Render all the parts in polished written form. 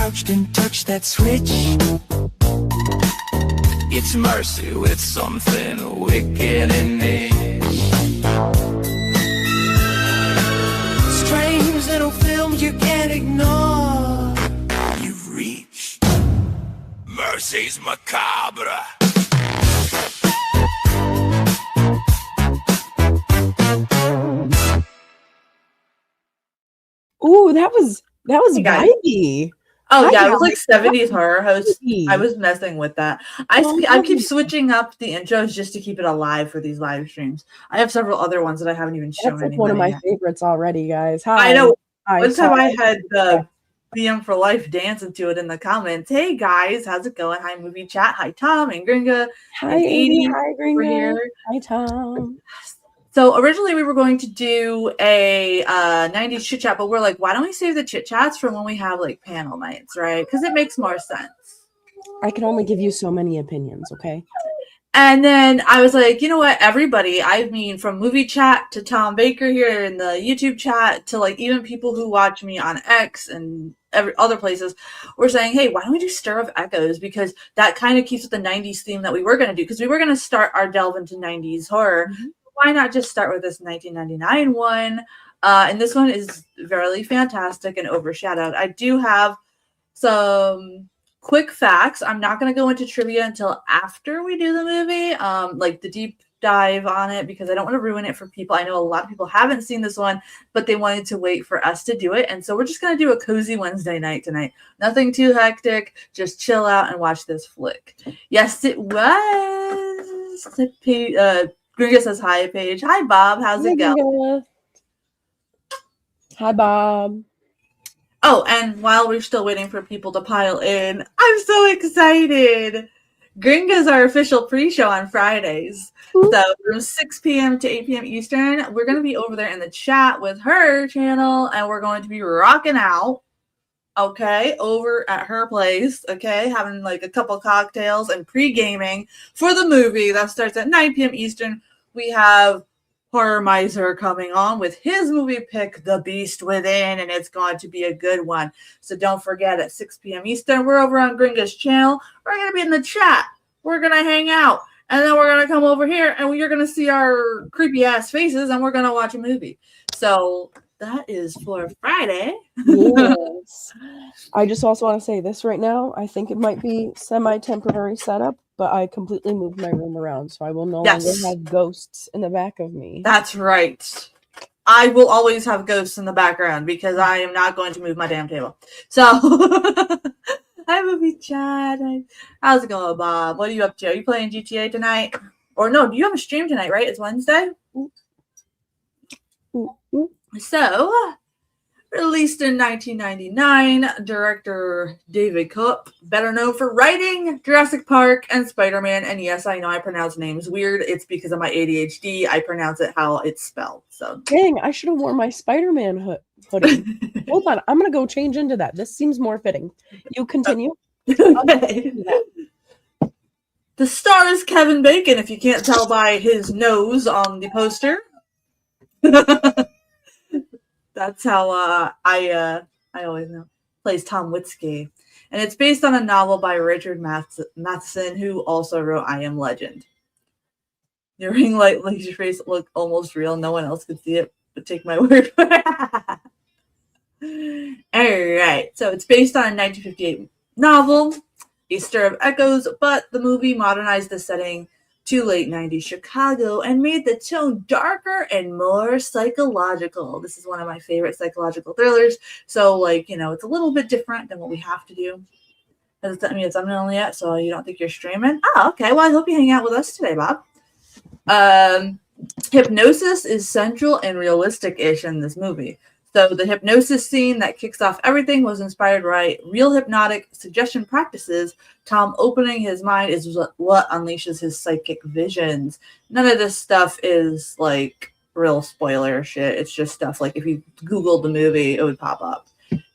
couch, then touch that switch. It's mercy with something wicked in it. Strange little film you can't ignore. You've reached Mercy's Macabre. Ooh, that was vibey. Oh yeah, it was like 70s horror host. I was messing with that. I keep switching up the intros just to keep it alive for these live streams. I have several other ones that I haven't even shown. That's like one of my favorites already, guys. Hi. I know. One time I had the BM for Life dancing to it in the comments. Hey guys, how's it going? Hi Movie Chat. Hi Tom and Gringa. Hi Edie. Hi Gringa. Hi Tom. So originally we were going to do a 90s chit chat, but we're like, why don't we save the chit chats for when we have like panel nights, right? Because it makes more sense. I can only give you so many opinions, okay? And then I was like, you know what, everybody, I mean, from Movie Chat to Tom Baker here in the YouTube chat to like even people who watch me on X and other places, we're saying, hey, why don't we do Stir of Echoes? Because that kind of keeps with the 90s theme that we were going to do, because we were going to start our delve into 90s horror. Mm-hmm. Why not just start with this 1999 one? And this one is very fantastic and overshadowed. I do have some quick facts. I'm not going to go into trivia until after we do the movie, like the deep dive on it, because I don't want to ruin it for people. I know a lot of people haven't seen this one, but they wanted to wait for us to do it. And so we're just going to do a cozy Wednesday night tonight. Nothing too hectic. Just chill out and watch this flick. Yes, it was. Gringa says hi, Paige. Hi, Bob. How's it going? Hi, Bob. Oh, and while we're still waiting for people to pile in, I'm so excited. Gringa's our official pre-show on Fridays. So from 6 p.m. to 8 p.m. Eastern, we're going to be over there in the chat with her channel, and we're going to be rocking out, okay, over at her place, okay, having like a couple cocktails and pre-gaming for the movie that starts at 9 p.m. Eastern. We have Horror Miser coming on with his movie pick, The Beast Within, and it's going to be a good one. So don't forget, at 6 p.m. Eastern, we're over on Gringa's channel. We're going to be in the chat. We're going to hang out. And then we're going to come over here, and you're going to see our creepy-ass faces, and we're going to watch a movie. So that is for Friday. Yes. I just also want to say this right now. I think it might be semi-temporary setup, but I completely moved my room around, so I will no longer have ghosts in the back of me. That's right. I will always have ghosts in the background because I am not going to move my damn table. So, hi, Movie Chat. How's it going, Bob? What are you up to? Are you playing GTA tonight? Or no, do you have a stream tonight, right? It's Wednesday? So, released in 1999, director David Koepp, better known for writing Jurassic Park and Spider-Man. And yes, I know I pronounce names weird. It's because of my ADHD. I pronounce it how it's spelled. So, dang, I should have worn my Spider-Man hoodie. Hold on, I'm gonna go change into that. This seems more fitting. You continue. Okay. The star is Kevin Bacon, if you can't tell by his nose on the poster. That's how I always know. Plays Tom Witzke. And it's based on a novel by Richard Matheson, who also wrote I Am Legend. Your ring light makes your face look almost real. No one else could see it, but take my word for it. All right. So it's based on a 1958 novel, A Stir of Echoes, but the movie modernized the setting to late 90s Chicago and made the tone darker and more psychological. This is one of my favorite psychological thrillers. So, like, you know, it's a little bit different than what we have to do. It's unreal yet, so you don't think you're streaming? Oh, okay. Well, I hope you hang out with us today, Bob. Hypnosis is central and realistic-ish in this movie. So the hypnosis scene that kicks off everything was inspired by real hypnotic suggestion practices. Tom opening his mind is what unleashes his psychic visions. None of this stuff is like real spoiler shit. It's just stuff like if you Googled the movie, it would pop up.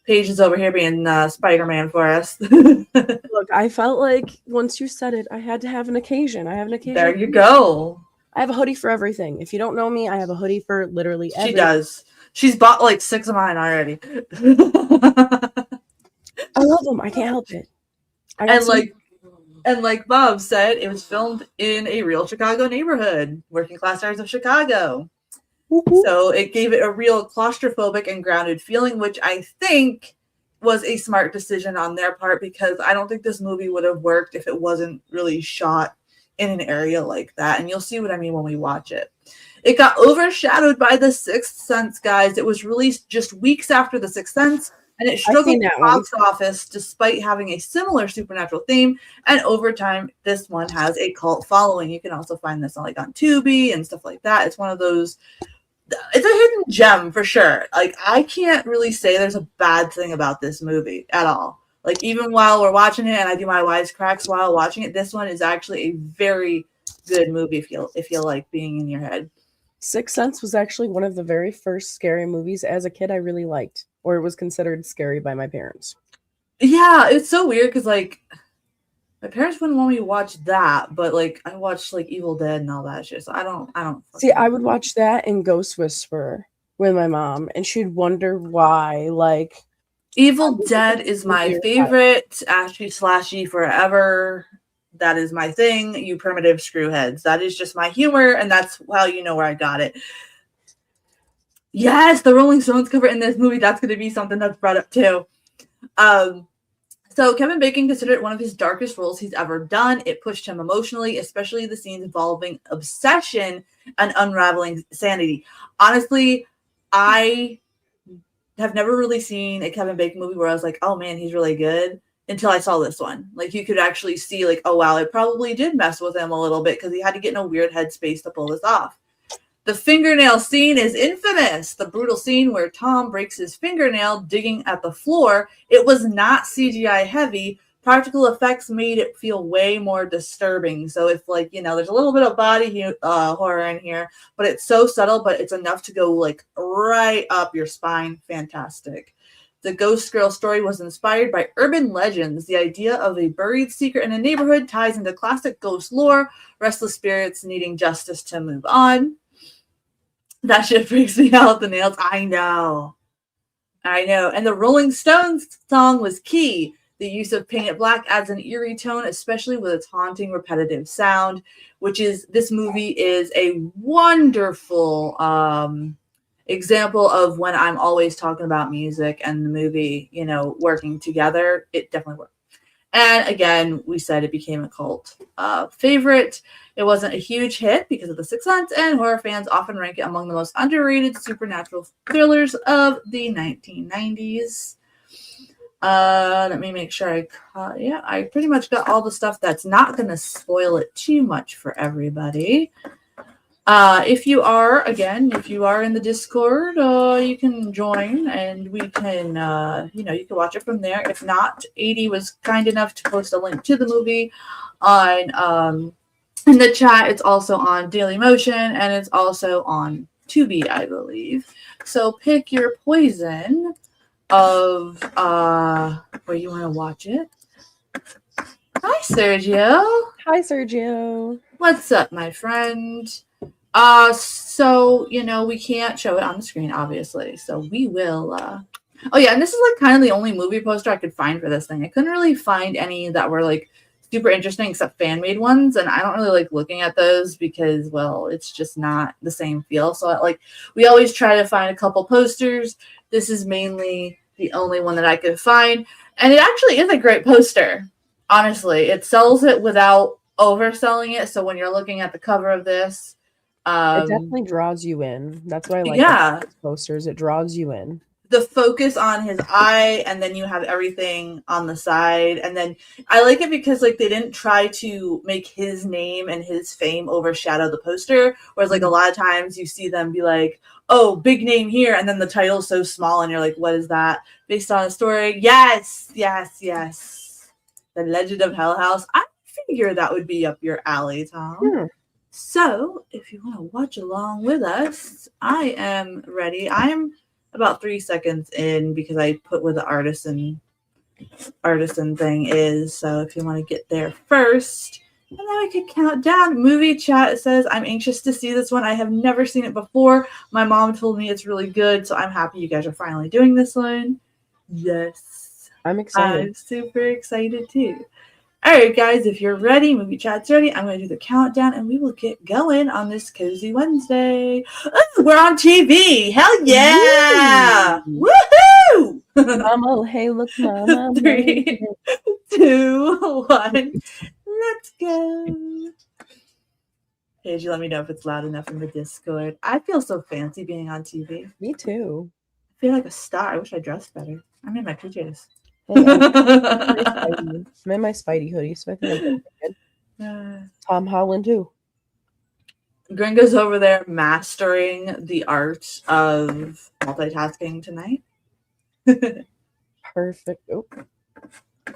Paige is over here being Spider-Man for us. Look, I felt like once you said it, I had to have an occasion. I have an occasion. There you go. I have a hoodie for everything. If you don't know me, I have a hoodie for literally everything. She does. She's bought like 6 of mine already. I love them. I can't help it. And like Bob said, it was filmed in a real Chicago neighborhood, working class areas of Chicago. So it gave it a real claustrophobic and grounded feeling, which I think was a smart decision on their part, because I don't think this movie would have worked if it wasn't really shot in an area like that. And you'll see what I mean when we watch it. It got overshadowed by The Sixth Sense, guys. It was released just weeks after The Sixth Sense, and it struggled the box office despite having a similar supernatural theme. And over time, this one has a cult following. You can also find this on Tubi and stuff like that. It's one of those. It's a hidden gem for sure. Like, I can't really say there's a bad thing about this movie at all. Like, even while we're watching it, and I do my wisecracks while watching it, this one is actually a very good movie if you like being in your head. Sixth Sense was actually one of the very first scary movies as a kid I really liked, or it was considered scary by my parents. Yeah, it's so weird because, like, my parents wouldn't want me to watch that, but, like, I watched, like, Evil Dead and all that shit, so I don't see, I would watch that and Ghost Whisperer with my mom, and she'd wonder why, like... Evil Dead is my favorite Ashy Slashy forever. That is my thing, you primitive screwheads. That is just my humor, and that's how you know where I got it. Yes, the Rolling Stones cover in this movie, that's going to be something that's brought up too. So Kevin Bacon considered it one of his darkest roles he's ever done. It pushed him emotionally, especially the scenes involving obsession and unraveling sanity. Honestly, I have never really seen a Kevin Bacon movie where I was like, oh man, he's really good, until I saw this one. Like, you could actually see, like, oh wow, it probably did mess with him a little bit because he had to get in a weird headspace to pull this off. The fingernail scene is infamous. The brutal scene where Tom breaks his fingernail digging at the floor. It was not CGI heavy. Practical effects made it feel way more disturbing. So if, like, you know, there's a little bit of body horror in here, but it's so subtle, but it's enough to go, like, right up your spine. Fantastic. The Ghost Girl story was inspired by urban legends. The idea of a buried secret in a neighborhood ties into classic ghost lore, restless spirits needing justice to move on. That shit freaks me out, the nails. I know. And the Rolling Stones song was key. The use of painted black adds an eerie tone, especially with its haunting, repetitive sound, this movie is a wonderful example of when I'm always talking about music and the movie, you know, working together. It definitely worked. And again, we said it became a cult favorite. It wasn't a huge hit because of The Sixth Sense, and horror fans often rank it among the most underrated supernatural thrillers of the 1990s. Let me make sure I pretty much got all the stuff that's not going to spoil it too much for everybody. If you are in the Discord, you can join and we can, you can watch it from there. If not, 80 was kind enough to post a link to the movie on, in the chat. It's also on Dailymotion and it's also on Tubi, I believe. So pick your poison of, where you want to watch it. Hi, Sergio. Hi, Sergio. What's up, my friend? So, we can't show it on the screen, obviously. So we will, oh yeah, and this is like kind of the only movie poster I could find for this thing. I couldn't really find any that were like super interesting except fan-made ones. And I don't really like looking at those because, well, it's just not the same feel. So we always try to find a couple posters. This is mainly the only one that I could find. And it actually is a great poster. Honestly, it sells it without overselling it. So when you're looking at the cover of this, it definitely draws you in. That's why I like posters. It draws you in. The focus on his eye, and then you have everything on the side. And then I like it because they didn't try to make his name and his fame overshadow the poster. Whereas a lot of times you see them be like, oh, big name here, and then the title's so small and you're like, what is that? Based on a story. Yes. The Legend of Hell House. I figure that would be up your alley, Tom. Sure. So, if you want to watch along with us, I am ready. I am about 3 seconds in because I put where the artisan thing is. So, if you want to get there first, and then we could count down. Movie chat says, I'm anxious to see this one. I have never seen it before. My mom told me it's really good, so I'm happy you guys are finally doing this one. Yes. I'm excited. I'm super excited too. All right, guys, if you're ready, movie chat's ready. I'm going to do the countdown and we will get going on this Cozy Wednesday. Ooh, we're on TV. Hell yeah! Woohoo! Mama, hey, look, Mama. 3, 2, 1. Let's go. Paige, you let me know if it's loud enough in the Discord. I feel so fancy being on TV. Me too. I feel like a star. I wish I dressed better. I'm in my PJs. Hey, I'm in my Spidey hoodie, so I think I'm good. Tom Holland too. Gringa's over there mastering the art of multitasking tonight. Perfect. Oh,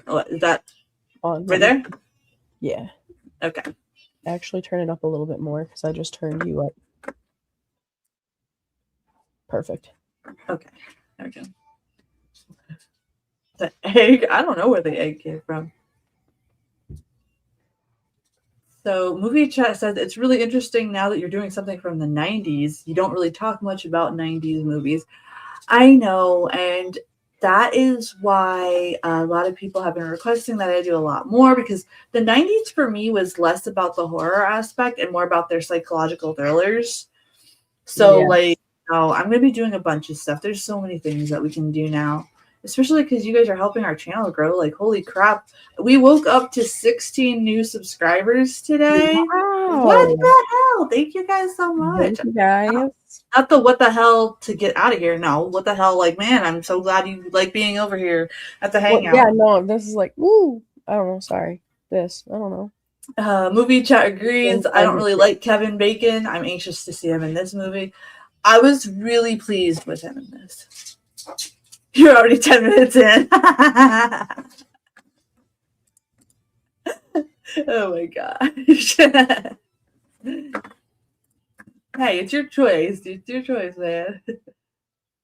What, is that on right there? Yeah. Okay. Actually, turn it up a little bit more because I just turned you up. Perfect. Okay. There we go. The egg. I don't know where the egg came from. So Movie Chat says it's really interesting now that you're doing something from the 90s. You don't really talk much about 90s movies. I know, and that is why a lot of people have been requesting that I do a lot more, because the 90s for me was less about the horror aspect and more about their psychological thrillers. So, Yes. I'm going to be doing a bunch of stuff. There's so many things that we can do now, especially because you guys are helping our channel grow. Like, holy crap. We woke up to 16 new subscribers today. Wow. What the hell? Thank you guys so much. Thank you guys. Not the what the hell to get out of here. No, what the hell? Like, man, I'm so glad you like being over here at the hangout. Yeah, no, this is like, woo. I don't know. Sorry. This. I don't know. Movie Chat agrees. I don't really like Kevin Bacon. I'm anxious to see him in this movie. I was really pleased with him in this. You're already 10 minutes in. Oh my gosh. Hey, it's your choice. It's your choice, man.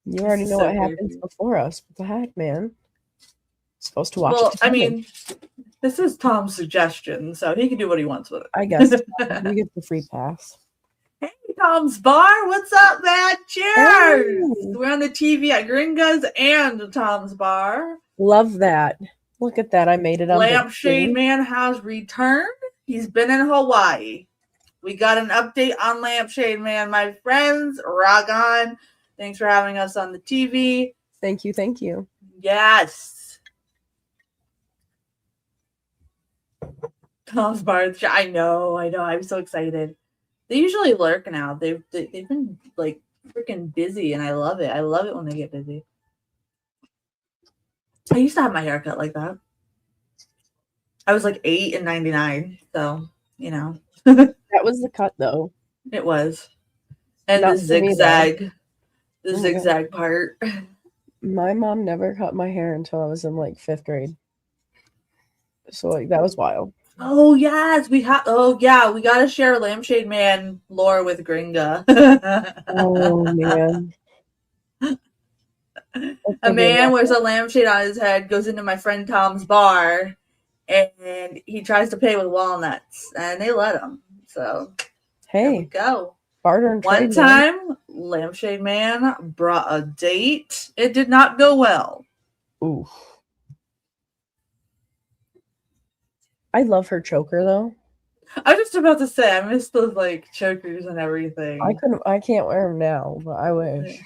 You already know So what happens weird. before us. What the heck, man? Supposed to watch Well, it. I mean, this is Tom's suggestion, so he can do what he wants with it. I guess we get the free pass. Hey, Tom's Bar. What's up, man? Cheers. Hey. We're on the TV at Gringa's and Tom's Bar. Love that. Look at that. I made it on big Lampshade screen. Man has returned. He's been in Hawaii. We got an update on Lampshade Man, my friends. Rock on. Thanks for having us on the TV. Thank you. Thank you. Yes. Tom's Bar. I know. I'm so excited. They usually lurk now. They've been like freaking busy, and I love it. I love it when they get busy. I used to have my hair cut like that. I was like 8 and 99, so you know. That was the cut, though. It was. And Not the for me, though. zigzag. The Oh my zigzag part. My mom never cut my hair until I was in like 5th grade. So like that was wild. Oh yes, we have. Oh yeah, we gotta share Lampshade Man lore with Gringa. Oh man. A man wears a lampshade on his head, goes into my friend Tom's bar, and he tries to pay with walnuts, and they let him. So there we Hey, go. barter and One trade. Man. time, Lampshade Man brought a date. It did not go well. Ooh. I love her choker though. I was just about to say, I miss those like chokers and everything. I can't wear them now, but I wish.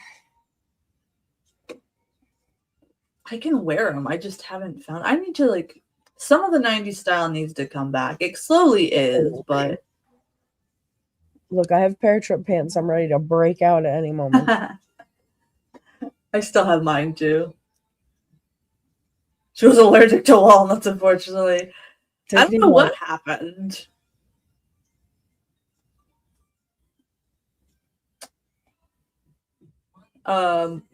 I can wear them. I just haven't found. I need to like. Some of the 90s style needs to come back. It slowly is, but Look, I have paratrooper pants. I'm ready to break out at any moment. I still have mine too. She was allergic to walnuts, unfortunately. I don't know what happened.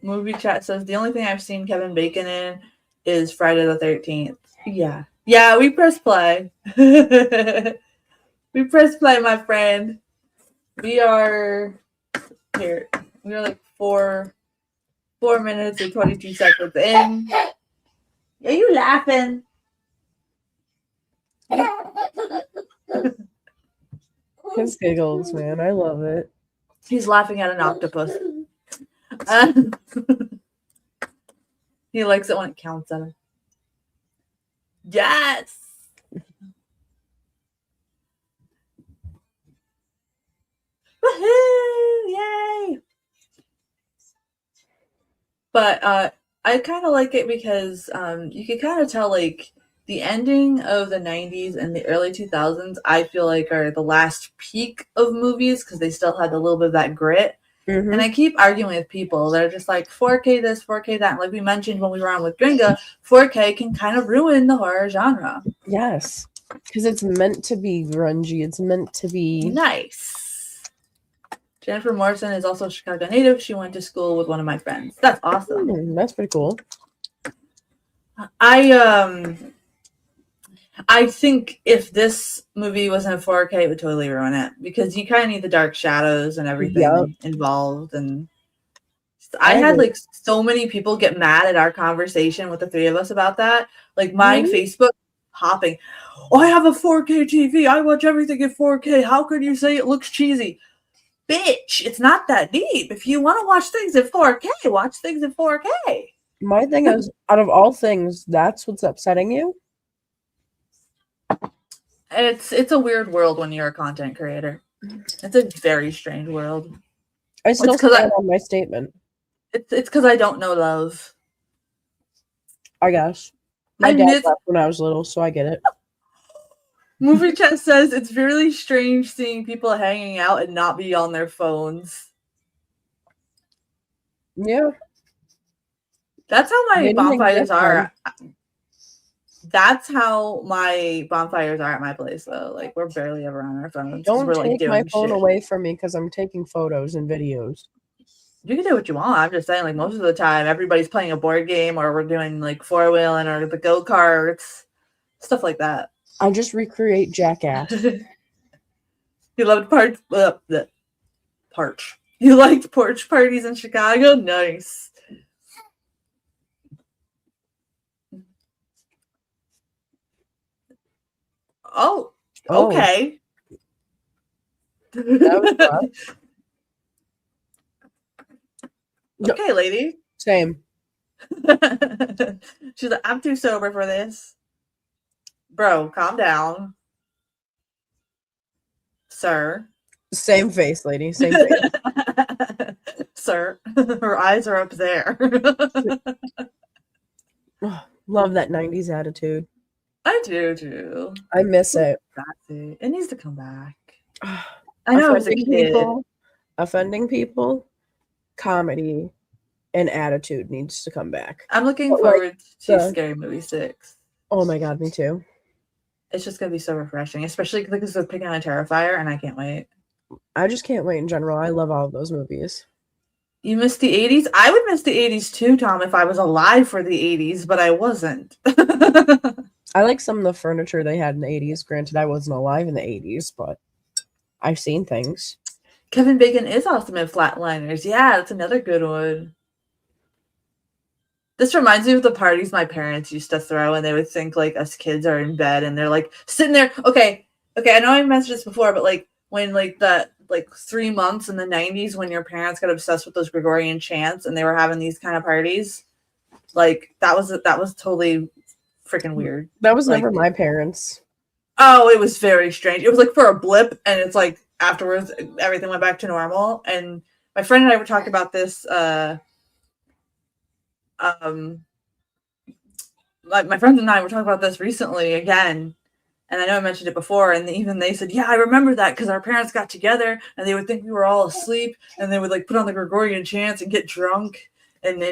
Movie Chat says the only thing I've seen Kevin Bacon in is Friday the 13th. Yeah, we press play. We press play, my friend. We are here. We are like 4 minutes and 22 seconds in. Are you laughing? His giggles, man. I love it. He's laughing at an octopus. He likes it when it counts at him. Yes. Woohoo! Yay! But I kind of like it because you can kind of tell like the ending of the 90s and the early 2000s, I feel like are the last peak of movies because they still had a little bit of that grit. Mm-hmm. And I keep arguing with people that are just like 4K this, 4K that. And like we mentioned when we were on with Gringa, 4K can kind of ruin the horror genre. Yes, because it's meant to be grungy. It's meant to be nice. Jennifer Morrison is also a Chicago native. She went to school with one of my friends. That's awesome. That's pretty cool. I think if this movie wasn't in 4K, it would totally ruin it because you kind of need the dark shadows and everything involved. And I had like so many people get mad at our conversation with the three of us about that. Like my Facebook hopping. Oh, I have a 4K TV. I watch everything in 4K. How could you say it looks cheesy? Bitch, it's not that deep. If you want to watch things in 4K, watch things in 4K. My thing is, out of all things, that's what's upsetting you? It's a weird world when you're a content creator. It's a very strange world. I still stand on my statement. It's because I don't know love. I guess. My dad left when I was little, so I get it. Movie Chat says it's really strange seeing people hanging out and not be on their phones. Yeah. That's how my bonfires are. That's how my bonfires are at my place, though. Like, we're barely ever on our phones. Don't we're, take doing my phone shit. away from me because I'm taking photos and videos. You can do what you want. I'm just saying, like, most of the time, everybody's playing a board game or we're doing, like, four-wheeling or the go-karts. Stuff like that. I just recreate Jackass. You loved You liked porch parties in Chicago? Nice. Oh, okay. That was okay, lady. Same. She's like, I'm too sober for this. Bro, calm down. Sir. Same face, lady. Same face. Sir. Her eyes are up there. Love that 90s attitude. I do too. I miss it. It needs to come back. I know as a kid. Offending people, comedy, and attitude needs to come back. I'm looking forward to Scary Movie 6. Oh my god, me too. It's just going to be so refreshing, especially because it's picking on a Terrifier, and I can't wait. I just can't wait in general. I love all of those movies. You missed the 80s? I would miss the 80s too, Tom, if I was alive for the 80s, but I wasn't. I like some of the furniture they had in the 80s. Granted, I wasn't alive in the 80s, but I've seen things. Kevin Bacon is awesome in Flatliners. Yeah, that's another good one. This reminds me of the parties my parents used to throw, and they would think, like, us kids are in bed, and they're, like, sitting there. Okay, I know I mentioned this before, but, like, when, like, 3 months in the 90s when your parents got obsessed with those Gregorian chants, and they were having these kind of parties, like, that was totally freaking weird. That was never my parents. Oh, it was very strange. It was like for a blip, and it's like afterwards everything went back to normal. And my friend and I were talking about this. Like my friends and I were talking about this recently again, and I know I mentioned it before. And even they said, "Yeah, I remember that because our parents got together, and they would think we were all asleep, and they would like put on the Gregorian chants and get drunk." And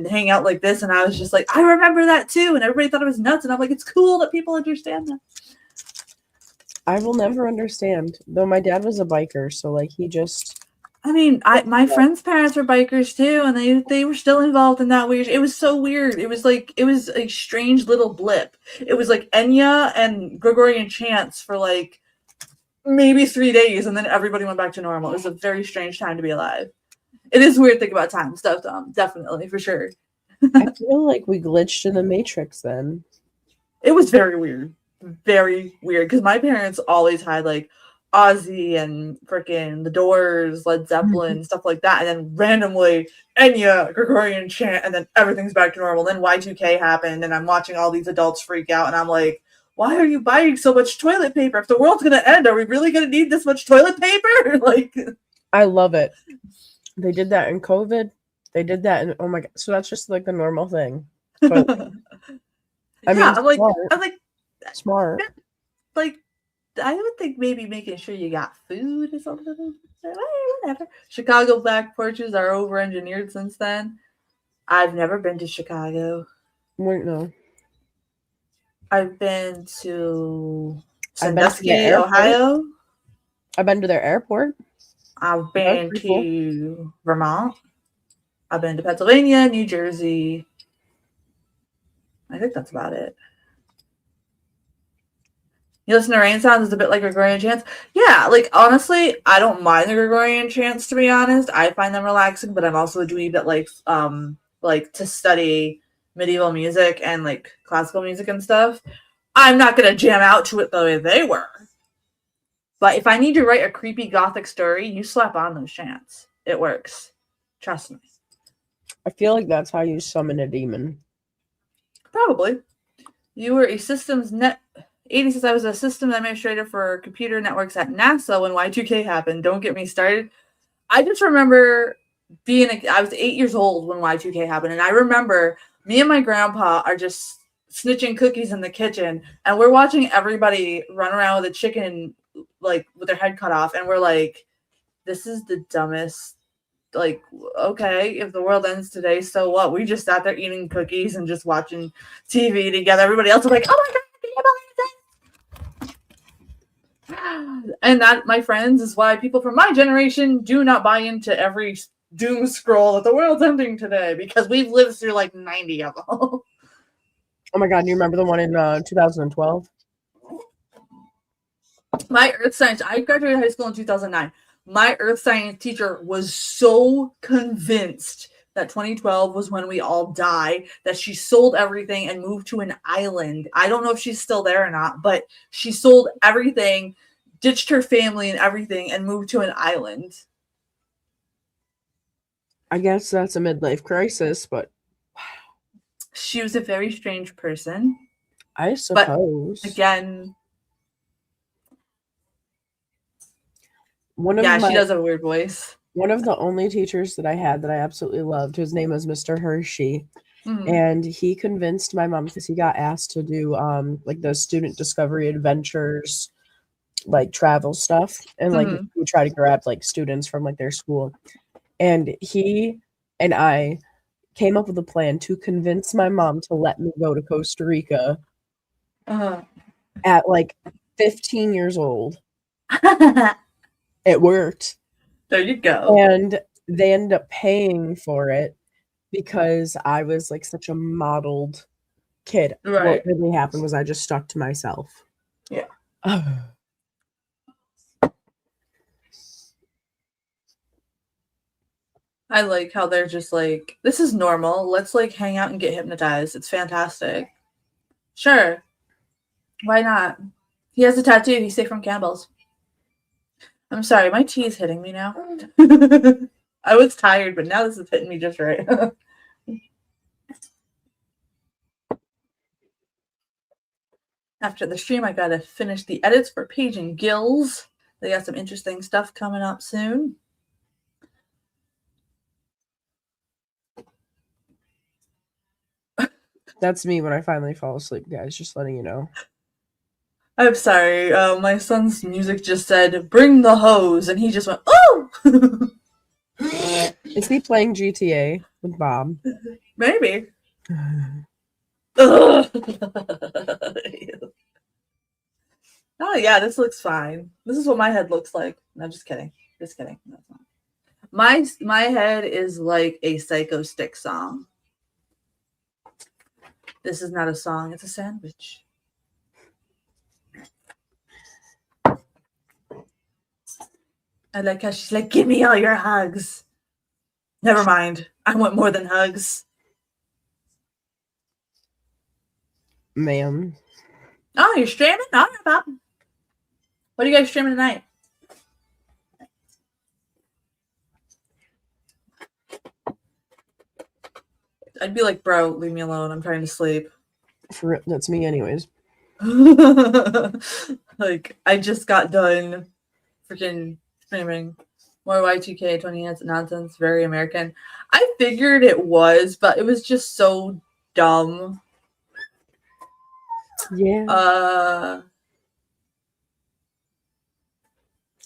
hang out like this, and I was just like, I remember that too, and everybody thought it was nuts, and I'm like, it's cool that people understand that. I will never understand, though. My dad was a biker, so like he just. I mean, my friends' parents were bikers too, and they were still involved in that weird. It was so weird. It was a strange little blip. It was like Enya and Gregorian chants for like maybe 3 days, and then everybody went back to normal. It was a very strange time to be alive. It is weird thinking about time stuff, Tom. Definitely, for sure. I feel like we glitched in the Matrix then. It was very weird. Very weird. Because my parents always had, like, Ozzy and freaking The Doors, Led Zeppelin, stuff like that, and then randomly Enya, Gregorian chant, and then everything's back to normal. Then Y2K happened, and I'm watching all these adults freak out, and I'm like, why are you buying so much toilet paper? If the world's gonna end, are we really gonna need this much toilet paper? Like, I love it. They did that in COVID. They did that in, oh my god. So that's just like the normal thing. But I mean, I'm like, smart. Like, I would think maybe making sure you got food or something. Whatever. Chicago black porches are over engineered since then. I've never been to Chicago. Wait, no. I've been to I've been to Sandusky, Ohio. I've been to their airport. I've been to Vermont. I've been to Pennsylvania, New Jersey. I think that's about it. You listen to rain sounds, it's a bit like Gregorian chants. Yeah, like honestly, I don't mind the Gregorian chants, to be honest. I find them relaxing, but I'm also a dweeb that like to study medieval music and like classical music and stuff. I'm not gonna jam out to it the way they were. But if I need to write a creepy gothic story, you slap on those chants. It works. Trust me. I feel like that's how you summon a demon. Probably. You were a systems net. 80 says I was a system administrator for computer networks at NASA when Y2K happened. Don't get me started. I just remember I was 8 years old when Y2K happened, and I remember me and my grandpa are just snitching cookies in the kitchen, and we're watching everybody run around with a chicken, like with their head cut off, and we're like, this is the dumbest. Like, okay, if the world ends today, so what? We just sat there eating cookies and just watching TV together. Everybody else was like, oh my god, can you believe this? And that, my friends, is why people from my generation do not buy into every doom scroll that the world's ending today, because we've lived through like 90 of them. Oh my god, you remember the one in 2012? My earth science, I graduated high school in 2009. My earth science teacher was so convinced that 2012 was when we all die that she sold everything and moved to an island. I don't know if she's still there or not, but she sold everything, ditched her family and everything, and moved to an island. I guess that's a midlife crisis, but she was a very strange person. I suppose. But again, she does have a weird voice. One of the only teachers that I had that I absolutely loved, his name was Mr. Hershey. Mm-hmm. And he convinced my mom, because he got asked to do like the student discovery adventures, like travel stuff, and like we try to grab like students from like their school. And he and I came up with a plan to convince my mom to let me go to Costa Rica at like 15 years old. It worked. There you go. And they ended up paying for it because I was like such a modeled kid. Right. What really happened was I just stuck to myself. Yeah. I like how they're just like, this is normal. Let's like hang out and get hypnotized. It's fantastic. Sure. Why not? He has a tattoo. He's safe from cannibals. I'm sorry, my tea is hitting me now. I was tired, but now this is hitting me just right. After the stream, I gotta finish the edits for Paige and Gills. They got some interesting stuff coming up soon. That's me when I finally fall asleep, guys. Just letting you know. I'm sorry. My son's music just said, bring the hose, and he just went, oh! Is he playing GTA with Bob? Maybe. Oh, yeah, this looks fine. This is what my head looks like. No, just kidding. Just kidding. No, my head is like a Psycho Stick song. This is not a song. It's a sandwich. I like how she's like, give me all your hugs. Never mind. I want more than hugs. Ma'am. Oh, you're streaming? All right, Bob. What are you guys streaming tonight? I'd be like, bro, leave me alone. I'm trying to sleep. That's me, anyways. Like, I just got done freaking screaming more Y2K 20 nonsense, very American. I figured it was, but it was just so dumb. Yeah.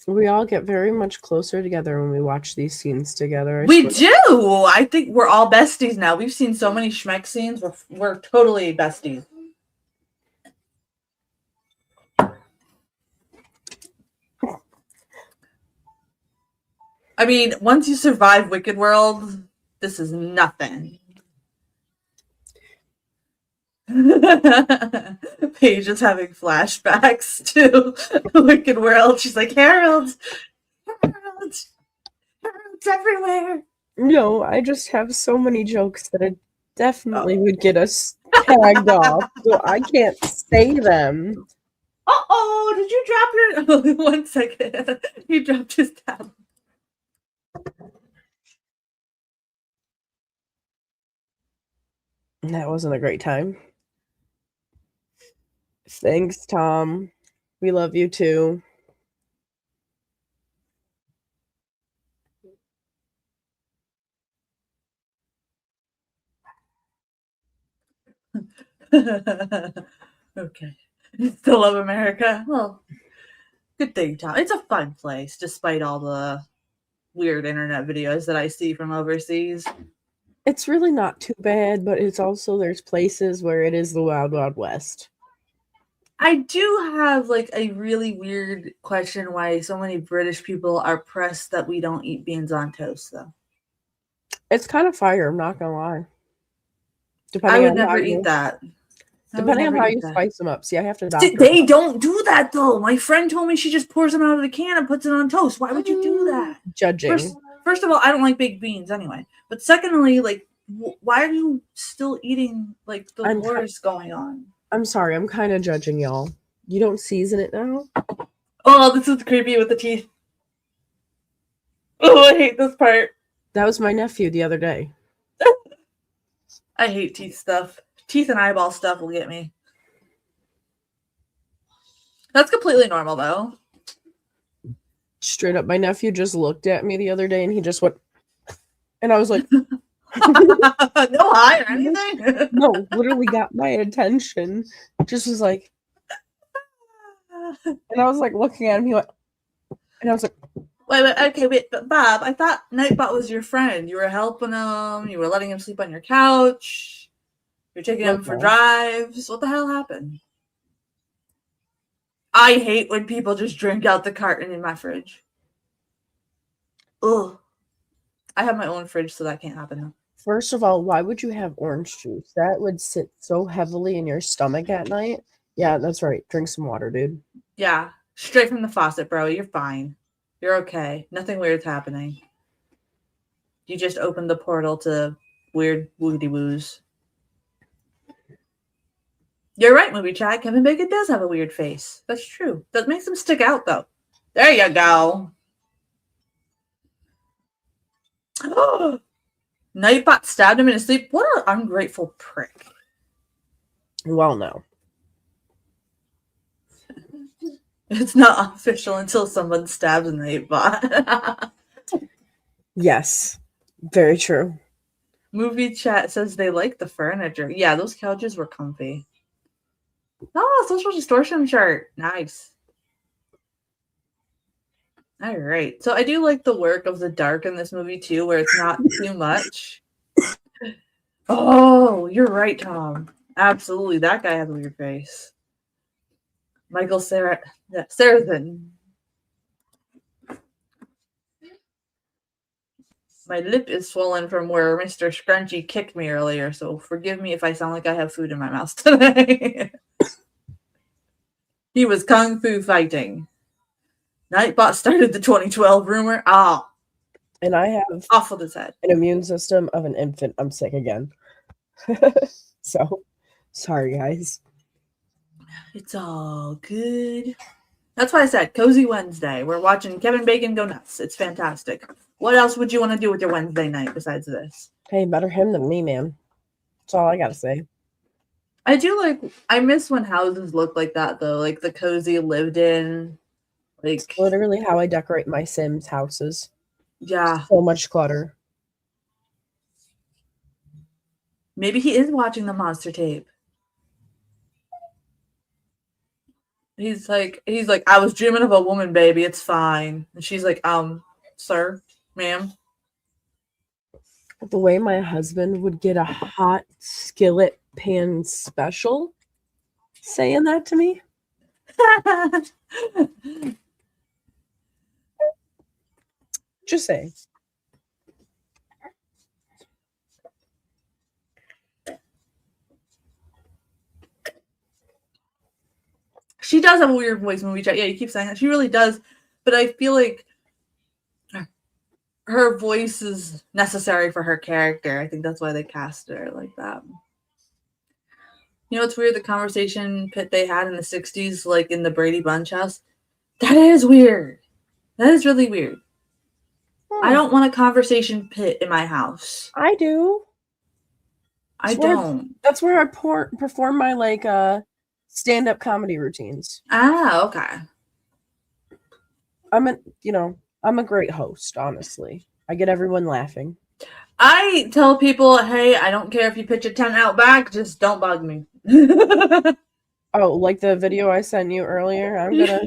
We all get very much closer together when we watch these scenes together. We do. I think we're all besties now. We've seen so many Schmeck scenes. We're totally besties. I mean, once you survive Wicked World, this is nothing. Paige is having flashbacks to Wicked World. She's like, Harold's everywhere. No, I just have so many jokes that it definitely would get us tagged off, so I can't say them. Uh-oh, did you drop your... 1 second. He dropped his tab. That wasn't a great time. Thanks, Tom. We love you too. Okay. Still love America. Well, good thing, Tom. It's a fun place, despite all the weird internet videos that I see from overseas. It's really not too bad, but it's also there's places where it is the Wild Wild West. I do have like a really weird question why so many British people are pressed that we don't eat beans on toast, though. It's kind of fire, I'm not gonna lie. I would never eat that. Depending on how you spice them up. See, I have to They don't do that, though. My friend told me she just pours them out of the can and puts it on toast. Why would you do that? Judging. First of all, I don't like baked beans anyway. But secondly, like, why are you still eating, like, the wars going on? I'm sorry, I'm kind of judging y'all. You don't season it now? Oh, this is creepy with the teeth. Oh, I hate this part. That was my nephew the other day. I hate teeth stuff. Teeth and eyeball stuff will get me. That's completely normal, though. Straight up, my nephew just looked at me the other day and he just went, and I was like, no eye or anything? No, literally got my attention. Just was like, and I was like looking at him, he went, and I was like, wait, but Bob, I thought Nightbot was your friend. You were helping him, you were letting him sleep on your couch, you're taking him for drives. What the hell happened? I hate when people just drink out the carton in my fridge. Ugh. I have my own fridge, so that can't happen though. First of all, why would you have orange juice? That would sit so heavily in your stomach at night. Yeah, that's right. Drink some water, dude. Yeah, straight from the faucet, bro. You're fine. You're okay. Nothing weird's happening. You just opened the portal to weird woody woos. You're right, movie chat. Kevin Bacon does have a weird face. That's true. That makes him stick out, though. There you go. Oh, Nightbot stabbed him in his sleep. What an ungrateful prick. Well, no. It's not official until someone stabs Nightbot. Yes. Very true. Movie chat says they like the furniture. Yeah, those couches were comfy. Oh, social distortion chart. Nice. All right. So I do like the work of the dark in this movie too, where it's not too much. Oh, you're right, Tom. Absolutely. That guy has a weird face. Michael Sarrazin. My lip is swollen from where Mr. Scrunchy kicked me earlier, so forgive me if I sound like I have food in my mouth today. He was kung fu fighting. Nightbot started the 2012 rumor. Oh. And I have off with his head. An immune system of an infant. I'm sick again. So, sorry, guys. It's all good. That's why I said Cozy Wednesday. We're watching Kevin Bacon go nuts. It's fantastic. What else would you want to do with your Wednesday night besides this? Hey, better him than me, man. That's all I gotta say. I miss when houses looked like that though, like the cozy lived in, like, Literally how I decorate my Sims houses. yeah. So much clutter. Maybe he is watching the monster tape. He's like, I was dreaming of a woman, baby. It's fine. And she's like, sir, ma'am. The way my husband would get a hot skillet pan special saying that to me. Just saying. She does have a weird voice movie chat. Yeah, you keep saying that. She really does. But I feel like her voice is necessary for her character. I think that's why they cast her like that. You know, it's weird, the conversation pit they had in the 60s, like in the Brady Bunch house. That is weird. That is really weird. I don't want a conversation pit in my house. I do. That's where I perform my like stand-up comedy routines. Ah, okay. I'm a great host, honestly. I get everyone laughing. I tell people, hey, I don't care if you pitch a tent out back, just don't bug me. Oh, like the video I sent you earlier? I'm gonna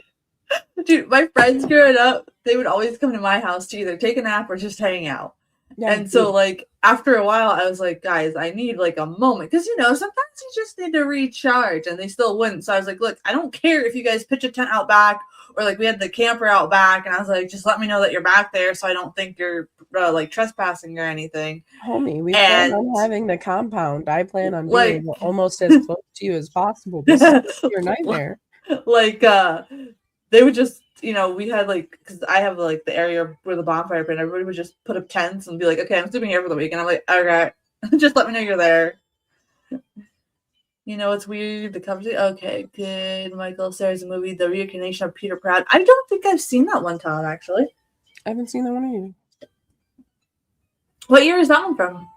Dude, my friends growing up, they would always come to my house to either take a nap or just hang out. Yeah, and so, like, after a while, I was like, guys, I need, like, a moment. Because, you know, sometimes you just need to recharge. And they still wouldn't. So I was like, look, I don't care if you guys pitch a tent out back. Or, like, we had the camper out back. And I was like, just let me know that you're back there so I don't think you're, like, trespassing or anything. Homie, we plan on having the compound. I plan on being almost as close to you as possible. This is your nightmare. Like, they would just, you know, we had like, because I have like the area where the bonfire pit, everybody would just put up tents and be like, okay, I'm sleeping here for the week. And I'm like, okay, just let me know you're there. You know, it's weird. The cover, okay, good. Michael Cera's movie, The Reincarnation of Peter Pratt. I don't think I've seen that one, Todd, actually. I haven't seen that one either. What year is that one from?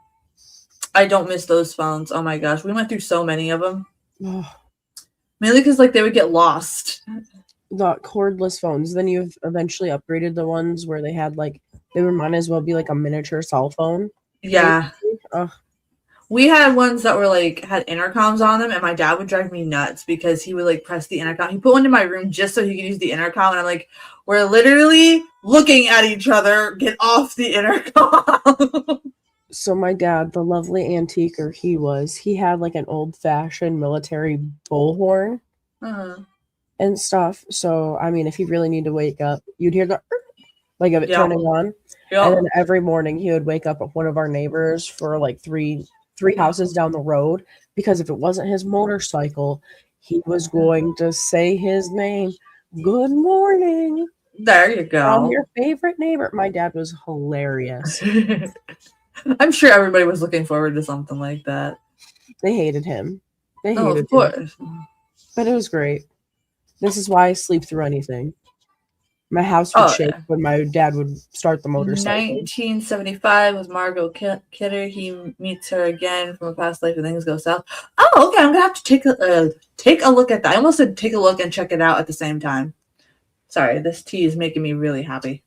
I don't miss those phones. Oh my gosh, we went through so many of them. Mainly because like they would get lost. The cordless phones. Then you've eventually upgraded the ones where they had like they might as well be like a miniature cell phone. Yeah. We had ones that were like had intercoms on them, and my dad would drive me nuts because he would like press the intercom. He put one in my room just so he could use the intercom, and I'm like, we're literally looking at each other. Get off the intercom. So my dad, the lovely antiquer he had like an old-fashioned military bullhorn. And stuff. So I mean, if you really need to wake up, you'd hear the like of it turning on. And then every morning he would wake up at one of our neighbors for like three houses down the road, because if it wasn't his motorcycle, he was going to say his name. Good morning. There you go. I'm your favorite neighbor. My dad was hilarious. I'm sure everybody was looking forward to something like that. They hated him. They hated of course. him. But it was great. This is why I sleep through anything. My house would shake when my dad would start the motorcycle. 1975 was Margot Kidder. He meets her again from a past life and things go south. Oh, okay. I'm going to have to take a look at that. I almost said take a look and check it out at the same time. Sorry, this tea is making me really happy.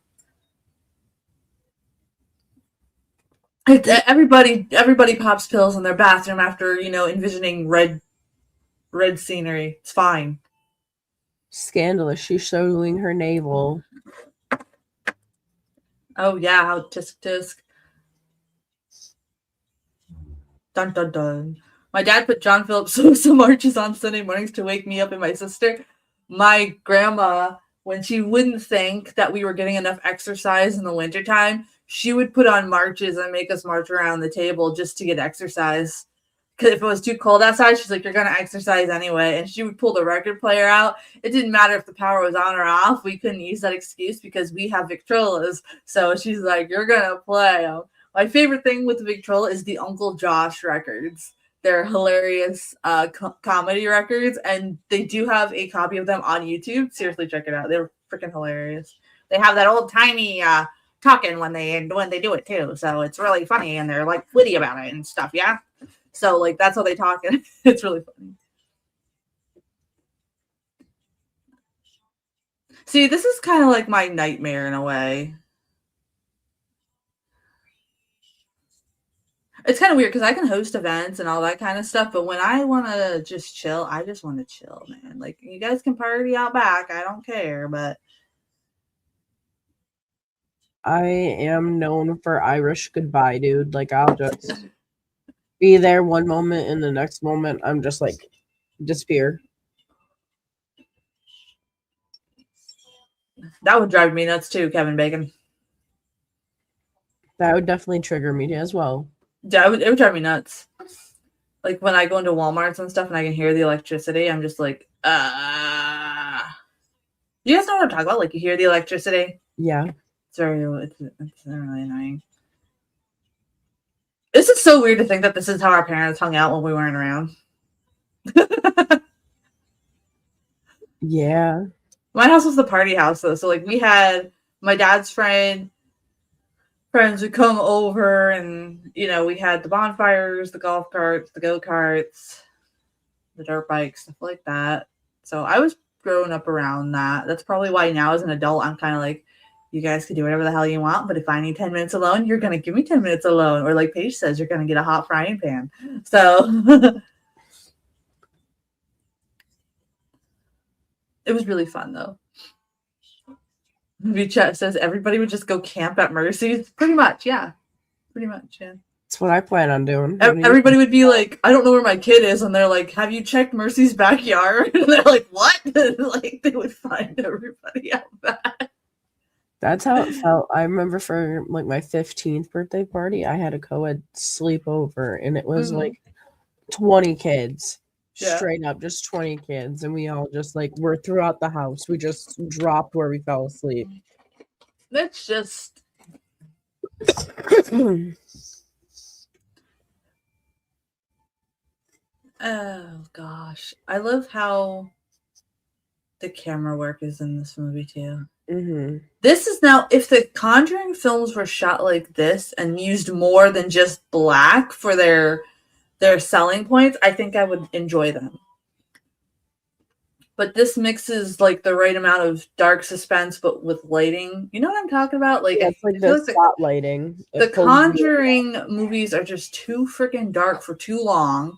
Everybody pops pills in their bathroom after, you know, envisioning red scenery. It's fine. Scandalous. She's showing her navel. Oh yeah, how tisk. Dun dun dun. My dad put John Philip Sousa marches on Sunday mornings to wake me up and my sister. My grandma, when she wouldn't think that we were getting enough exercise in the wintertime, she would put on marches and make us march around the table just to get exercise. Because if it was too cold outside, she's like, you're going to exercise anyway. And she would pull the record player out. It didn't matter if the power was on or off. We couldn't use that excuse because we have Victrolas. So she's like, you're going to play. My favorite thing with the Victrola is the Uncle Josh records. They're hilarious comedy records. And they do have a copy of them on YouTube. Seriously, check it out. They're freaking hilarious. They have that old-timey talking when they do it too. So it's really funny. And they're like witty about it and stuff, yeah? So like that's how they talk, and it's really funny. See, this is kind of like my nightmare in a way. It's kind of weird because I can host events and all that kind of stuff, but when I want to just chill, I just want to chill, man. Like, you guys can party out back. I don't care, but I am known for Irish goodbye, dude. Like, I'll just be there one moment and the next moment I'm just like disappear. that would drive me nuts too, Kevin Bacon. That would definitely trigger me as well. Yeah, it would drive me nuts. Like when I go into Walmarts and stuff and I can hear the electricity, I'm just like, You guys know what I'm talking about? Like, you hear the electricity? Yeah. It's really annoying. This is so weird to think that this is how our parents hung out when we weren't around. Yeah. My house was the party house, though. So, like, we had my dad's friends would come over, and, you know, we had the bonfires, the golf carts, the go-karts, the dirt bikes, stuff like that. So I was growing up around that. That's probably why now as an adult, I'm kind of like, you guys can do whatever the hell you want, but if I need 10 minutes alone, you're going to give me 10 minutes alone. Or like Paige says, you're going to get a hot frying pan. So it was really fun, though. Movie chat says everybody would just go camp at Mercy's. Pretty much, yeah. Pretty much, yeah. That's what I plan on doing. Everybody would be like, I don't know where my kid is. And they're like, have you checked Mercy's backyard? And they're like, what? Like, they would find everybody out back. That's how it felt. I remember for like my 15th birthday party, I had a co-ed sleepover, and it was like 20 kids. Yeah. Straight up, just 20 kids. And we all just like were throughout the house. We just dropped where we fell asleep. That's just... Oh, gosh. I love how the camera work is in this movie, too. Mm-hmm. This is now, if the Conjuring films were shot like this and used more than just black for their selling points, I think I would enjoy them. But this mixes like the right amount of dark suspense, but with lighting. You know what I'm talking about? Like, yeah, it's like the spot lighting. The Conjuring movies are just too freaking dark for too long,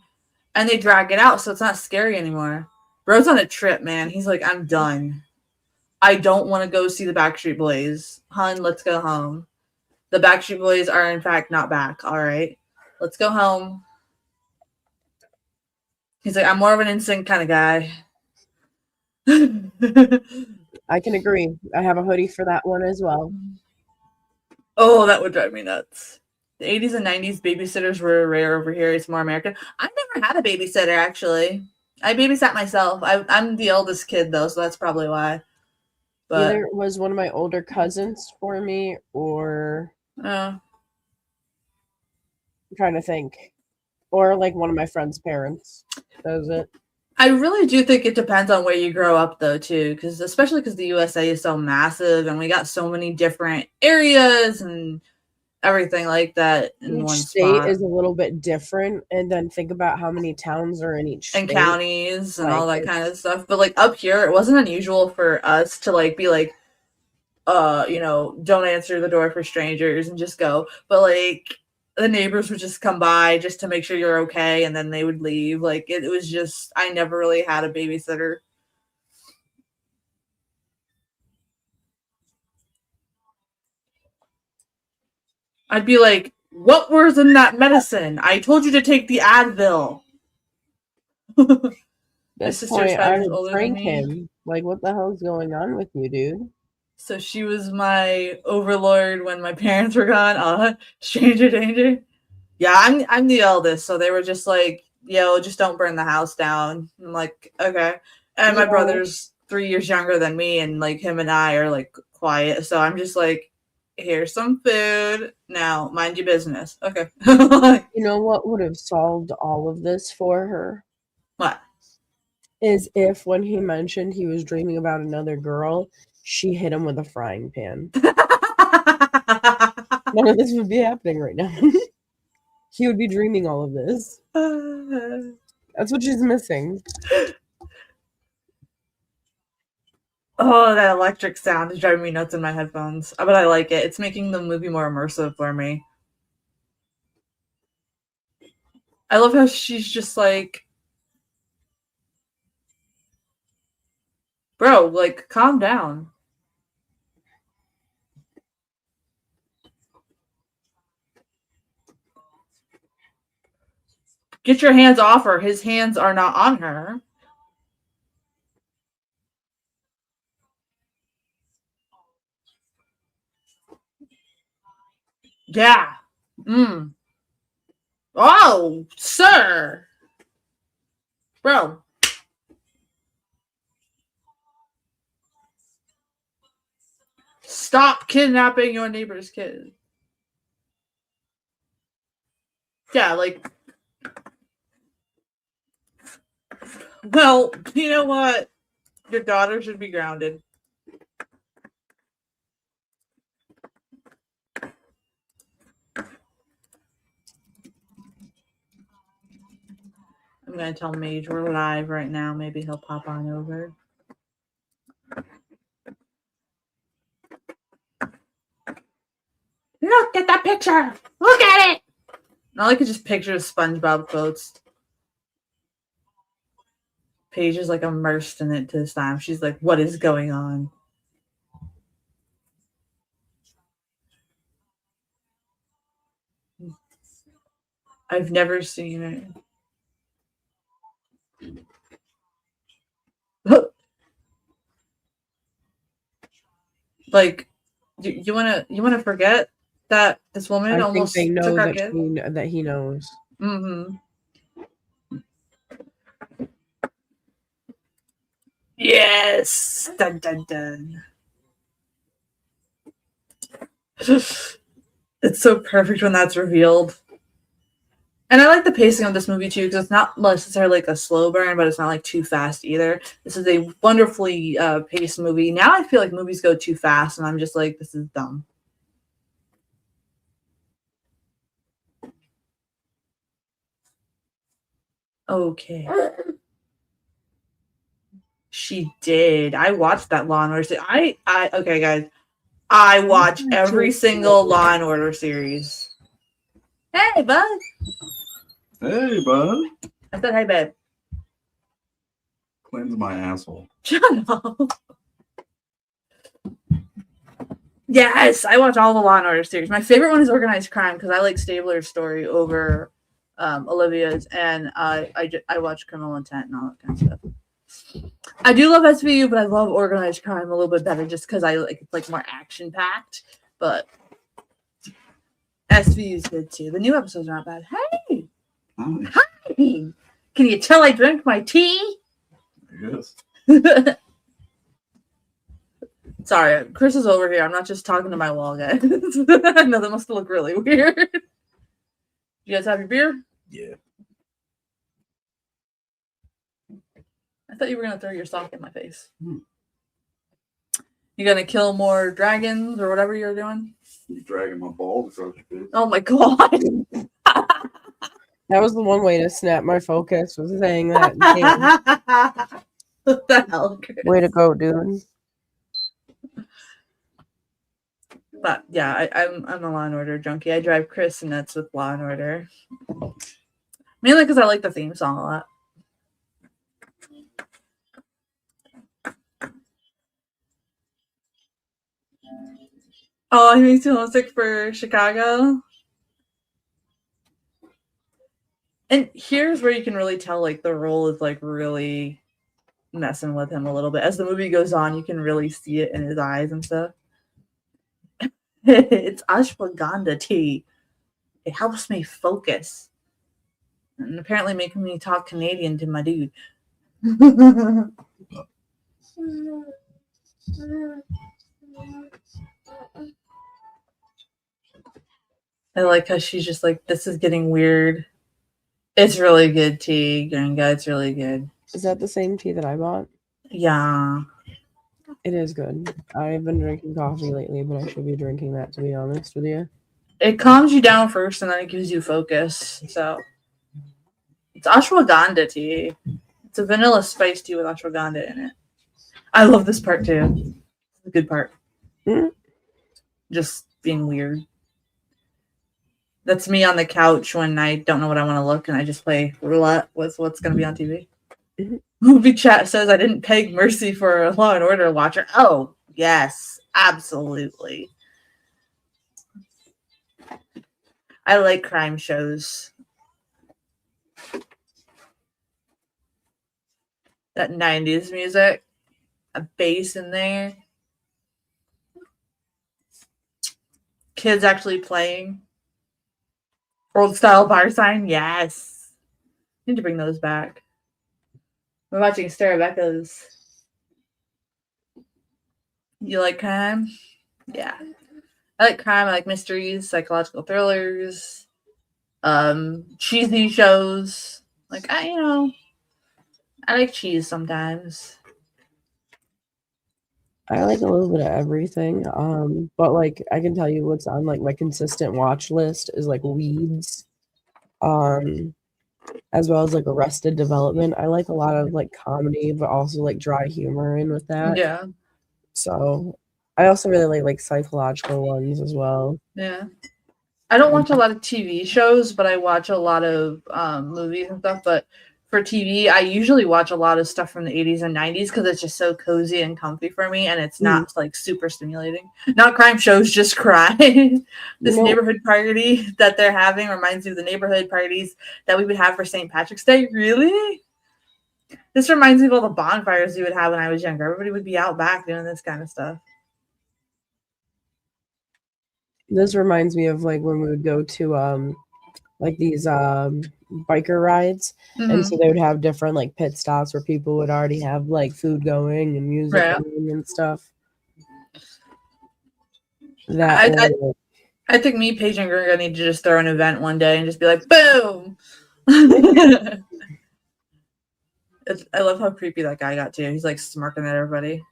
and they drag it out, so it's not scary anymore. Bro's on a trip, man. He's like, I'm done. I don't want to go see the Backstreet Boys. Hun, let's go home. The Backstreet Boys are, in fact, not back. All right. Let's go home. He's like, I'm more of an NSYNC kind of guy. I can agree. I have a hoodie for that one as well. Oh, that would drive me nuts. The 80s and 90s babysitters were rare over here. It's more American. I've never had a babysitter, actually. I babysat myself. I'm the eldest kid, though, so that's probably why. But either it was one of my older cousins for me, or I'm trying to think, or like one of my friend's parents. That was it. I really do think it depends on where you grow up, though, too, because especially because the USA is so massive and we got so many different areas and everything like that in each one state spot. Is a little bit different, and then think about how many towns are in each and state. Counties and all that kind of stuff. But like up here, it wasn't unusual for us to like be like, you know, don't answer the door for strangers and just go. But like the neighbors would just come by just to make sure you're okay, and then they would leave. Like it was just, I never really had a babysitter. I'd be like, what was in that medicine? I told you to take the Advil. This point, I would prank him. Like, what the hell's going on with you, dude? So she was my overlord when my parents were gone. Stranger danger. Yeah, I'm the eldest, so they were just like, yo, just don't burn the house down. I'm like, okay. And my brother's 3 years younger than me, and like him and I are like quiet. So I'm just like, here's some food. Now, mind your business. Okay. You know what would have solved all of this for her? What? Is if when he mentioned he was dreaming about another girl, she hit him with a frying pan. None of this would be happening right now. He would be dreaming all of this. That's what she's missing. Oh, that electric sound is driving me nuts in my headphones. But I like it. It's making the movie more immersive for me. I love how she's just like, bro, like, calm down. Get your hands off her. His hands are not on her. Yeah. Oh, sir. Bro. Stop kidnapping your neighbor's kid. Yeah, like. Well, you know what? Your daughter should be grounded. I'm going to tell Mage we're live right now. Maybe he'll pop on over. Look at that picture. Look at it. All I could just picture is SpongeBob quotes. Paige is like immersed in it this time. She's like, what is going on? I've never seen it. Like, you wanna forget that this woman almost think they know took our that kid? that he knows. Mm-hmm. Yes. Dun dun dun. It's so perfect when that's revealed. And I like the pacing of this movie too, because it's not necessarily like a slow burn, but it's not like too fast either. This is a wonderfully paced movie. Now I feel like movies go too fast, and I'm just like, this is dumb. Okay. She did. I watched that Law and Order. Okay, guys. I watch every single Law and Order series. Hey, bud. Hey, bud. I said, hey, babe. Cleanse my asshole. Shut up. Yes, I watch all the Law and Order series. My favorite one is Organized Crime because I like Stabler's story over Olivia's, and I watch Criminal Intent and all that kind of stuff. I do love SVU, but I love Organized Crime a little bit better just because I like it's like more action packed. But SVU is good too. The new episodes are not bad. Hey, Hi. can you tell I drank my tea? Yes. Sorry, Chris is over here. I'm not just talking to my wall, guys. I know that must look really weird. You guys have your beer? Yeah. I thought you were gonna throw your sock in my face. You gonna kill more dragons or whatever you're doing? You dragging my balls across your face. Oh my god! That was the one way to snap my focus, was saying that. What the hell, Chris? Way to go, dude. But yeah, I'm a Law and Order junkie. I drive Chris nuts with Law and Order, mainly because I like the theme song a lot. Oh, he makes you homesick for Chicago. And here's where you can really tell, like, the role is, like, really messing with him a little bit. As the movie goes on, you can really see it in his eyes and stuff. It's ashwagandha tea. It helps me focus. And apparently making me talk Canadian to my dude. I like how she's just like, this is getting weird. It's really good tea, Gringa. It's really good. Is that the same tea that I bought? Yeah. It is good. I've been drinking coffee lately, but I should be drinking that, to be honest with you. It calms you down first, and then it gives you focus. So it's ashwagandha tea. It's a vanilla spice tea with ashwagandha in it. I love this part too. It's the good part. Mm. Just being weird. That's me on the couch when I don't know what I want to look, and I just play roulette with what's going to be on TV. Mhm. Movie chat says I didn't peg Mercy for a Law and Order watcher. Oh, yes, absolutely. I like crime shows. That 90s music, a bass in there. Kids actually playing. Old style bar sign, yes. Need to bring those back. We're watching Rebecca's. You like crime? Yeah. I like crime, I like mysteries, psychological thrillers, cheesy shows. Like I like cheese sometimes. I like a little bit of everything. But like I can tell you what's on like my consistent watch list is like Weeds, as well as like Arrested Development. I like a lot of like comedy, but also like dry humor in with that. Yeah. So I also really like psychological ones as well. Yeah. I don't watch a lot of TV shows, but I watch a lot of movies and stuff. But for TV, I usually watch a lot of stuff from the 80s and 90s because it's just so cozy and comfy for me, and it's not like super stimulating. Not crime shows, just crime. This neighborhood party that they're having reminds me of the neighborhood parties that we would have for St. Patrick's Day. Really? This reminds me of all the bonfires we would have when I was younger. Everybody would be out back doing this kind of stuff. This reminds me of like when we would go to like these biker rides, and so they would have different like pit stops where people would already have like food going and music going and stuff. That I think me, Paige, and Gringa need to just throw an event one day and just be like, boom. I love how creepy that guy got too. He's like smirking at everybody.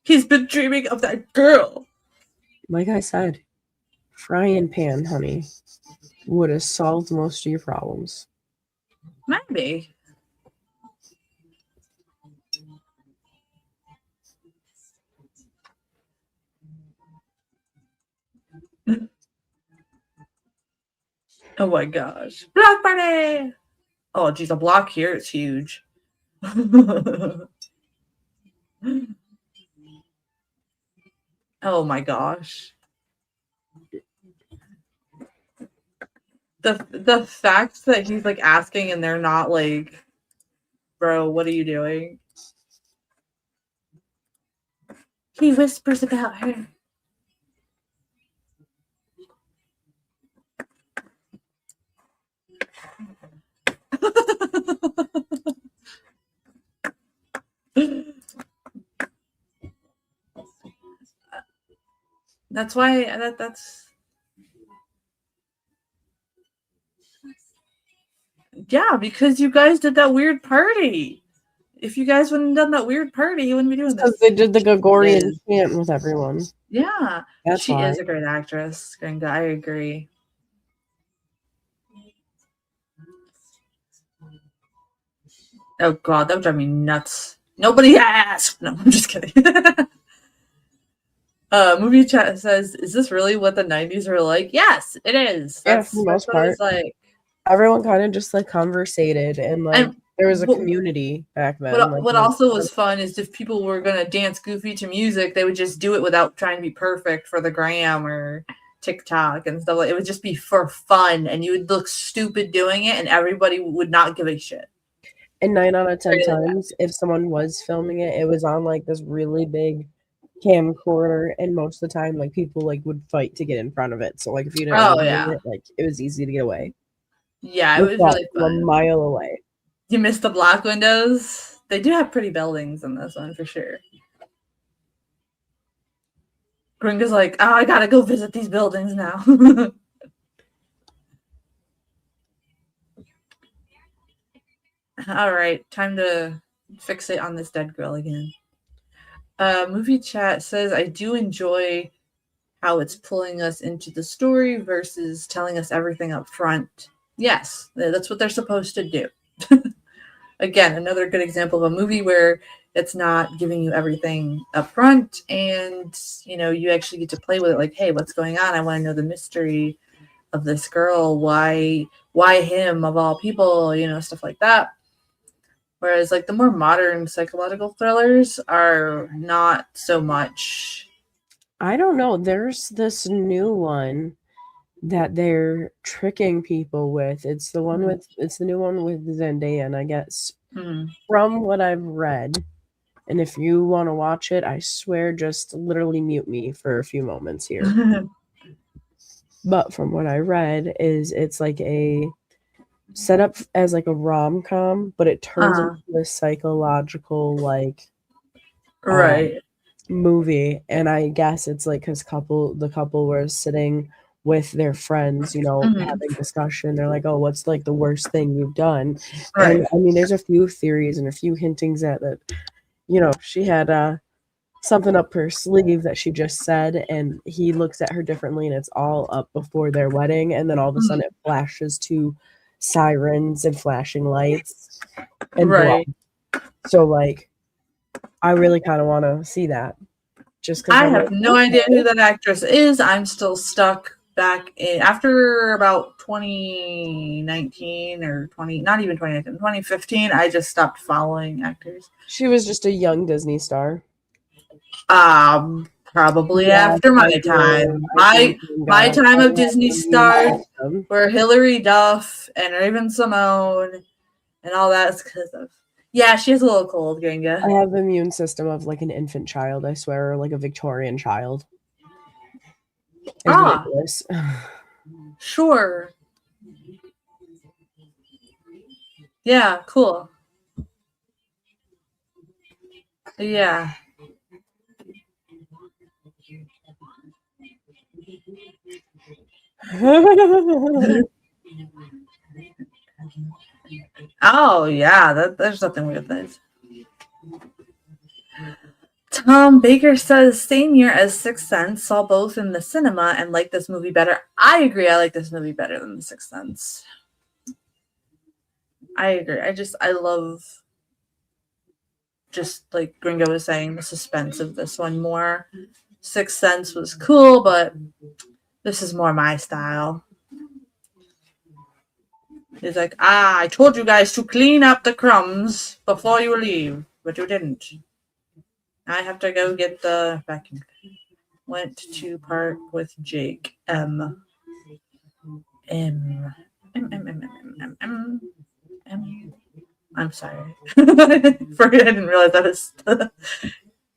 He's been dreaming of that girl. Like I said, frying pan, honey, would have solved most of your problems. Maybe. Oh my gosh. Block party! Oh, geez, a block here is huge. Oh my gosh. The fact that he's like asking and they're not like, bro, what are you doing? He whispers about her. That's why that's yeah, because you guys did that weird party. If you guys wouldn't have done that weird party, you wouldn't be doing this. Because they did the Gregorian chant with everyone. Yeah, That's she why. is a great actress, Gringa. I agree. Oh god, that would drive me nuts. Nobody asked. No, I'm just kidding. Movie chat says, "Is this really what the '90s are like?" Yes, it is. That's for the most part. It's like everyone kind of just like conversated and like there was a community back then. What also was fun is if people were gonna dance goofy to music, they would just do it without trying to be perfect for the gram or TikTok and stuff. It would just be for fun, and you would look stupid doing it, and everybody would not give a shit. And 9 out of 10 times, if someone was filming it, it was on like this really big camcorder, and most of the time, like people like would fight to get in front of it. So like if you didn't, it, like it was easy to get away. Yeah, it was really fun. A mile away. You missed the block windows. They do have pretty buildings in this one for sure. Gringa's like, oh, I gotta go visit these buildings now. All right, time to fixate on this dead girl again. Movie chat says, I do enjoy how it's pulling us into the story versus telling us everything up front. Yes, that's what they're supposed to do. Again, another good example of a movie where it's not giving you everything up front, and you actually get to play with it. Like, hey, what's going on? I want to know the mystery of this girl. Why him of all people? Stuff like that. Whereas, like, the more modern psychological thrillers are not so much. I don't know. There's this new one that they're tricking people with. It's the new one with Zendaya, and I guess from what I've read, and if you want to watch it, I swear, just literally mute me for a few moments here. But from what I read, it's like a set up as like a rom-com, but it turns into a psychological right movie. And I guess it's like because the couple were sitting with their friends, having discussion. They're like, oh, what's like the worst thing you've done? right And I mean, there's a few theories and a few hintings at that, she had something up her sleeve that she just said, and he looks at her differently, and it's all up before their wedding, and then all of a sudden it flashes to sirens and flashing lights and right blood. So like I really kind of want to see that, just because I have no idea who that actress is. I'm still stuck back in after about 2019 or 2015. I just stopped following actors. She was just a young Disney star. Probably after my time. My time of Disney stars were Hilary Duff and Raven-Symoné and all that because of. Yeah, she has a little cold, Gringa. I have the immune system of like an infant child, I swear, or like a Victorian child. It's ridiculous. Sure. Yeah, cool. Yeah. Oh yeah, there's nothing weird with this. Tom Baker says same year as Sixth Sense, saw both in the cinema and liked this movie better. I agree. I like this movie better than The Sixth Sense. I agree. I love, just like Gringo was saying, the suspense of this one more. Sixth Sense was cool, but this is more my style. He's like, I told you guys to clean up the crumbs before you leave, but you didn't. I have to go get the vacuum. Went to park with Jake. M. I'm sorry. I didn't realize I was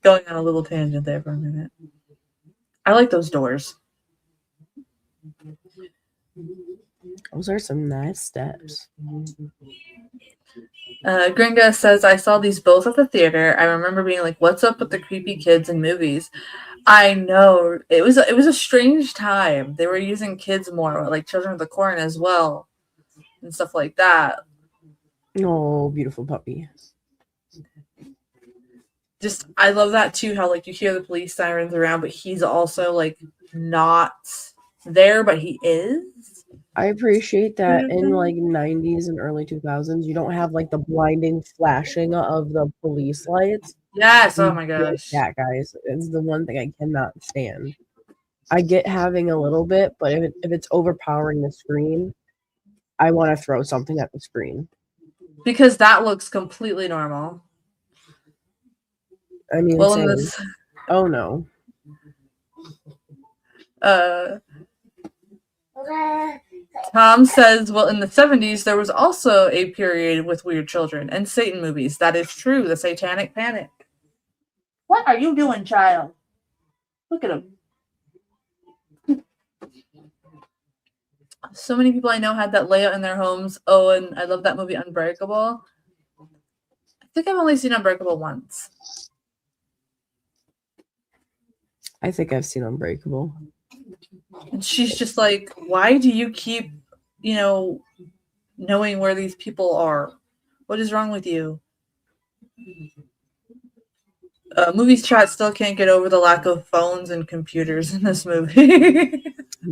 going on a little tangent there for a minute. I like those doors. Those are some nice steps. Gringa says, I saw these both at the theater. I remember being like, what's up with the creepy kids in movies? I know. It was a strange time. They were using kids more, like Children of the Corn as well, and stuff like that. Oh, beautiful puppy. Just, I love that too, how like you hear the police sirens around, but he's also like not there, but he is. I appreciate that in like 90s and early 2000s, you don't have like the blinding flashing of the police lights. Yes, oh my gosh. That, guys, it's the one thing I cannot stand. I get having a little bit, but if it's overpowering the screen, I want to throw something at the screen. Because that looks completely normal. I mean, well, oh no. Tom says, well, in the 70s, there was also a period with weird children and Satan movies. That is true. The Satanic Panic. What are you doing, child? Look at him. So many people I know had that layout in their homes. Oh, and I love that movie, Unbreakable. I think I've only seen Unbreakable once. I think I've seen Unbreakable. And she's just like, why do you keep, knowing where these people are? What is wrong with you? Movies chat still can't get over the lack of phones and computers in this movie.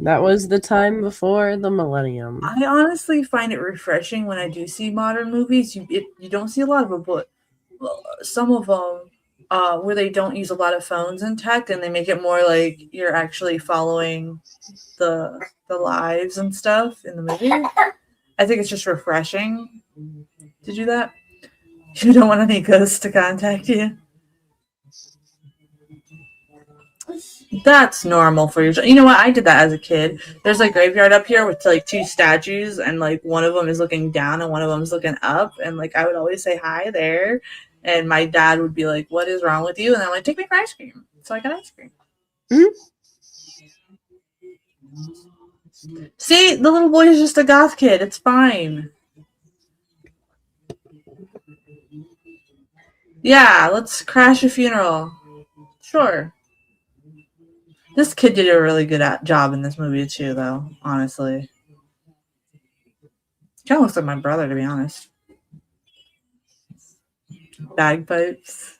That was the time before the millennium. I honestly find it refreshing when I do see modern movies. You don't see a lot of them, but some of them where they don't use a lot of phones and tech, and they make it more like you're actually following the lives and stuff in the movie. I think it's just refreshing to do that. You don't want any ghosts to contact you. That's normal for your. You know what? I did that as a kid. There's a graveyard up here with like two statues, and like one of them is looking down and one of them is looking up. And like I would always say hi there, and my dad would be like, "What is wrong with you?" And I'm like, "Take me for ice cream." So I got ice cream. Mhm. See, the little boy is just a goth kid. It's fine. Yeah, let's crash a funeral. Sure. This kid did a really good job in this movie too, though. Honestly, kind of looks like my brother, to be honest. Bagpipes.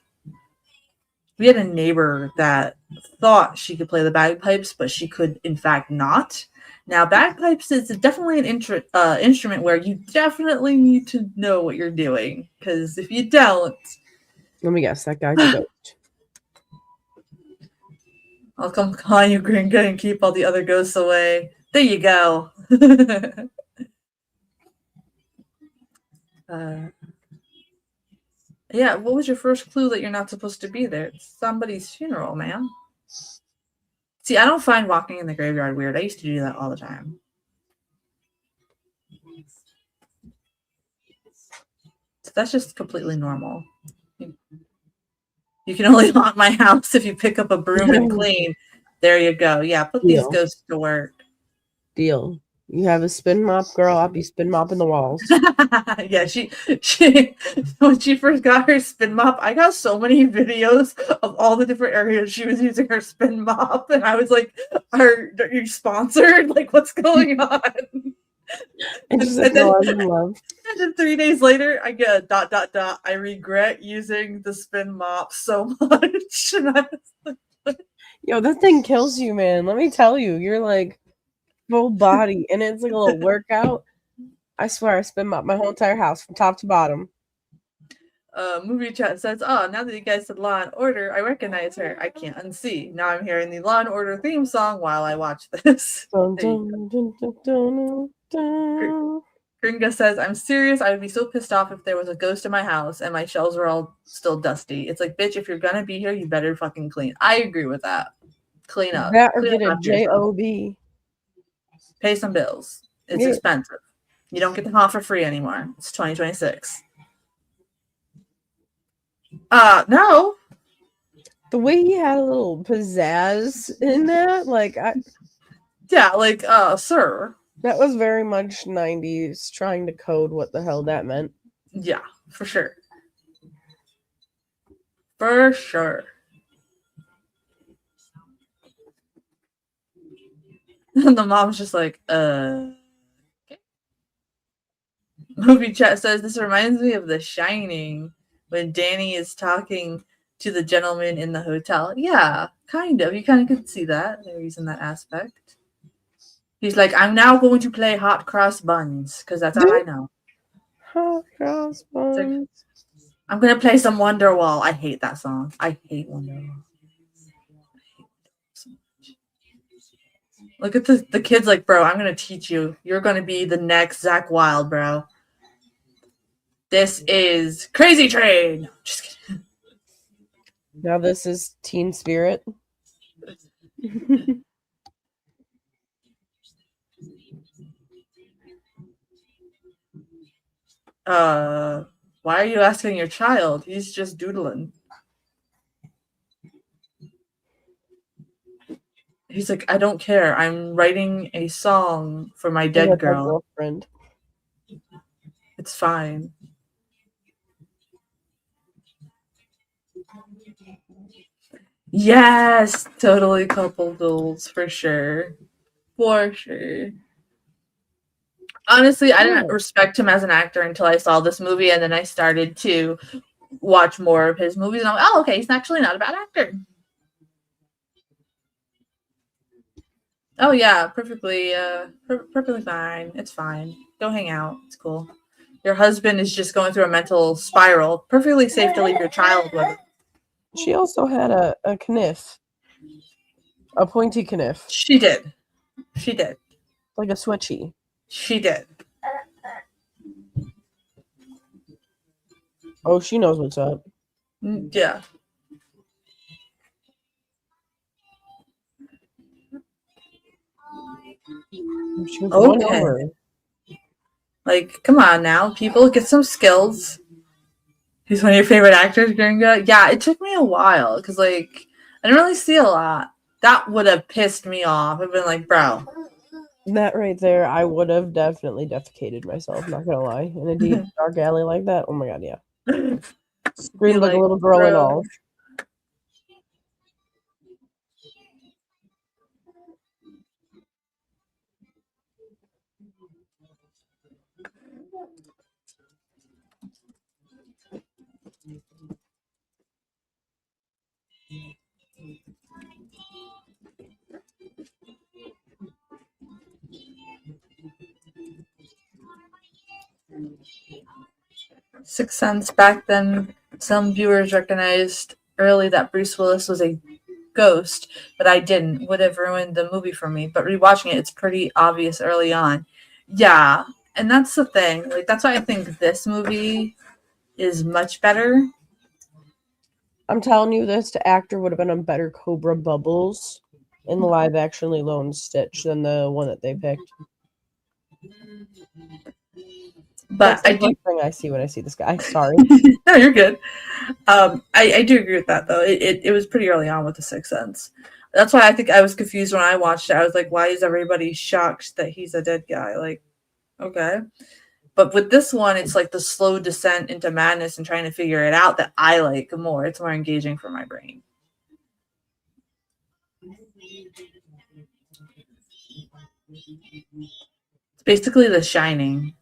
We had a neighbor that thought she could play the bagpipes, but she could, in fact, not. Now, bagpipes is definitely an instrument where you definitely need to know what you're doing, because if you don't, Let me guess, that guy's a ghost. I'll come call you Gringa and keep all the other ghosts away. There you go. Yeah, what was your first clue that you're not supposed to be there? It's somebody's funeral, man. See, I don't find walking in the graveyard weird. I used to do that all the time. So that's just completely normal. You can only haunt my house if you pick up a broom and clean. There you go. Yeah, put these Deal. ghosts to work. Deal. You have a spin mop, girl. I'll be spin mopping the walls. Yeah, she when she first got her spin mop, I got so many videos of all the different areas she was using her spin mop, and I was like, "Are you sponsored? Like, what's going on?" And she's And like, then- no, I'm in love. And then 3 days later, I get a ... I regret using the spin mop so much. And I was like, Yo, that thing kills you, man. Let me tell you. You're like full body, and it's like a little workout. I swear I spin mop my whole entire house from top to bottom. Movie chat says, "Oh, now that you guys said Law and Order, I recognize her. I can't unsee. Now I'm hearing the Law and Order theme song while I watch this." Dun, There you dun, dun, dun, dun, dun. Gringa says, "I'm serious. I would be so pissed off if there was a ghost in my house and my shelves were all still dusty. It's like, bitch, if you're gonna be here, you better fucking clean." I agree with that. Clean up. That or Clean get up a after yourself. job. Pay some bills. It's Yeah. expensive. You don't get the haunt for free anymore. It's 2026. No. The way he had a little pizzazz in that, like, Yeah, like, sir. that was very much 90s trying to code what the hell that meant. Yeah, for sure. For sure. And the mom's just like, okay. Movie chat says, "This reminds me of The Shining when Danny is talking to the gentleman in the hotel." Yeah, kind of. You kind of could see that. They're using that aspect. He's like, "I'm now going to play Hot Cross Buns because that's all I know. Hot cross buns. I'm going to play some Wonderwall." I hate that song. I hate Wonderwall. Look at the kids like, "Bro, I'm going to teach you. You're going to be the next Zach Wilde, bro. This is Crazy Train." No, just kidding. Now this is Teen Spirit. Why are you asking your child? He's just doodling. He's like, "I don't care. I'm writing a song for my With dead my girl. girlfriend. It's fine." Yes, totally couple goals for sure. For sure. Honestly, I didn't respect him as an actor until I saw this movie, and then I started to watch more of his movies, and I'm like, oh, okay, he's actually not a bad actor. Oh yeah, perfectly fine. It's fine. Go hang out. It's cool. Your husband is just going through a mental spiral. Perfectly safe to leave your child with. She also had a kniff, a pointy kniff, She did. She did. like a switchy. She did. Oh, she knows what's up. Yeah. She was one Okay. over. Like, come on now, people, get some skills. He's one of your favorite actors, Gringa? Yeah, it took me a while because, like, I didn't really see a lot. That would have pissed me off. I've been like, bro. That right there, I would have definitely defecated myself, not gonna lie. In a deep, dark alley like that, oh my god, yeah. Screamed like a little girl and all. Sixth Sense, back then, some viewers recognized early that Bruce Willis was a ghost, but I didn't. Would have ruined the movie for me. But rewatching it, it's pretty obvious early on. Yeah, and that's the thing. Like, that's why I think this movie is much better. I'm telling you, this actor would have been a better Cobra Bubbles in the live action Lilo and Stitch than the one that they picked. But That's the I do. first thing I see when I see this guy. Sorry. No, you're good. I do agree with that though. It was pretty early on with the Sixth Sense. That's why I think I was confused when I watched it. I was like, why is everybody shocked that he's a dead guy? Like, okay. But with this one, it's like the slow descent into madness and trying to figure it out that I like more. It's more engaging for my brain. It's basically The Shining.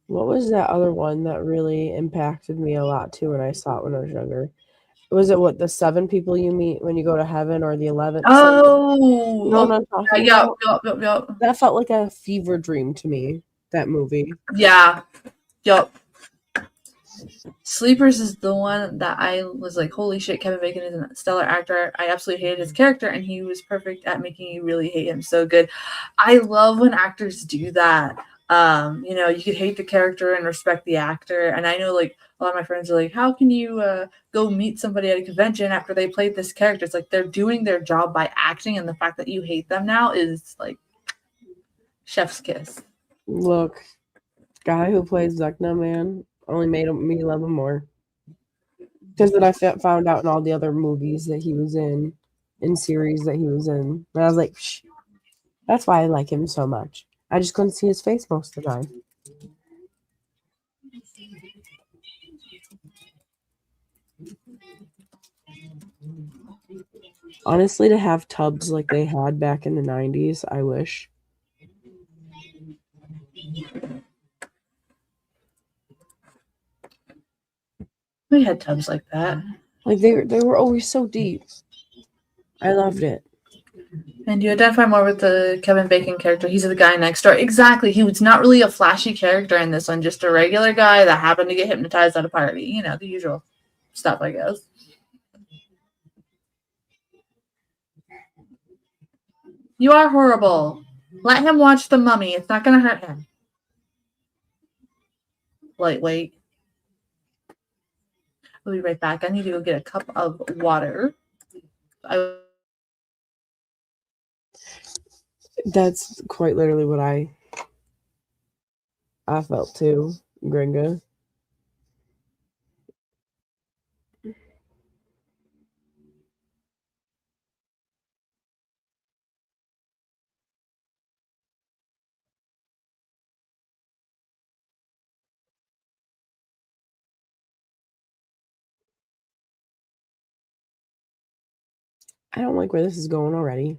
What was that other one that really impacted me a lot too when I saw it when I was younger? Was it what, the 7 people you meet when you go to heaven, or the 11th? Oh, You know what I'm talking about? Yep. That felt like a fever dream to me, that movie. Yeah, yep. Sleepers is the one that I was like, holy shit, Kevin Bacon is a stellar actor. I absolutely hated his character, and he was perfect at making you really hate him so good. I love when actors do that. You could hate the character and respect the actor. And I know, like, a lot of my friends are like, how can you go meet somebody at a convention after they played this character? It's like they're doing their job by acting, and the fact that you hate them now is like chef's kiss. Look, guy who plays Vecna, man, only made me love him more. Because then I found out in all the other movies that he was in series that he was in. And I was like, psh, that's why I like him so much. I just couldn't see his face most of the time. Honestly, to have tubs like they had back in the 90s, I wish. We had tubs like that. Like they were always so deep. I loved it. And you identify more with the Kevin Bacon character. He's the guy next door. Exactly. He was not really a flashy character in this one, just a regular guy that happened to get hypnotized at a party. You know, the usual stuff, I guess. You are horrible. Let him watch The Mummy. It's not going to hurt him. Lightweight. We'll be right back. I need to go get a cup of water. That's quite literally what I felt too, Gringa. I don't like where this is going already.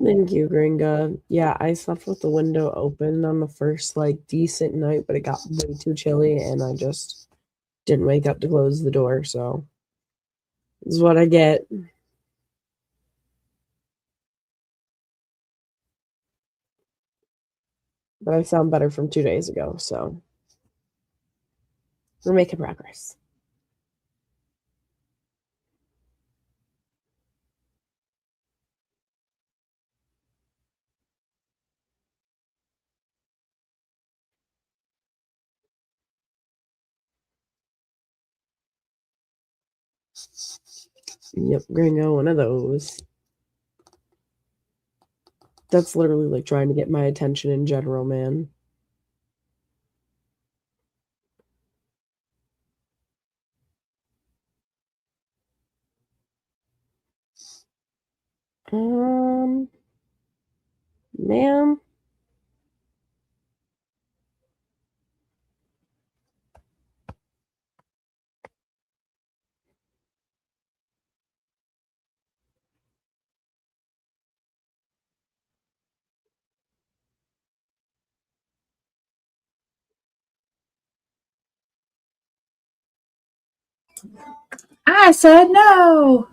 Thank you, Gringa. Yeah, I slept with the window open on the first like decent night, but it got way too chilly and I just didn't wake up to close the door, so this is what I get. But I sound better from 2 days ago, so we're making progress. Yep, Gringo, one of those. That's literally like trying to get my attention in general, man. Ma'am. I said no.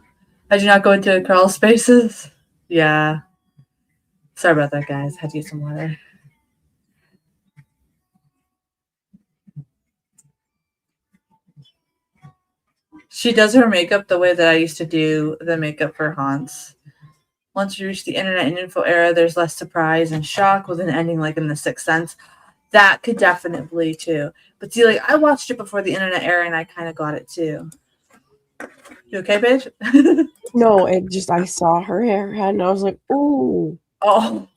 I do not go into crawl spaces. Yeah. Sorry about that, guys. Had to get some water. She does her makeup the way that I used to do the makeup for Hans. Once you reach the internet and info era, there's less surprise and shock with an ending like in The Sixth Sense. That could definitely too. But see, like I watched it before the internet era and I kind of got it too. You okay, Paige? No, it just I saw her hairhead and I was like, ooh. Oh.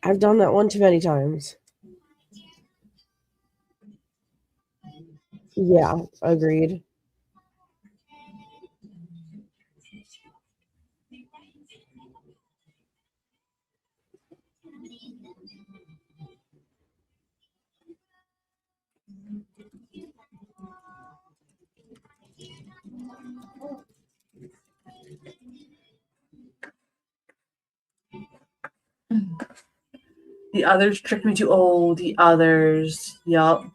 I've done that one too many times. Yeah, agreed. The Others tricked me too. Oh, The Others. Yup.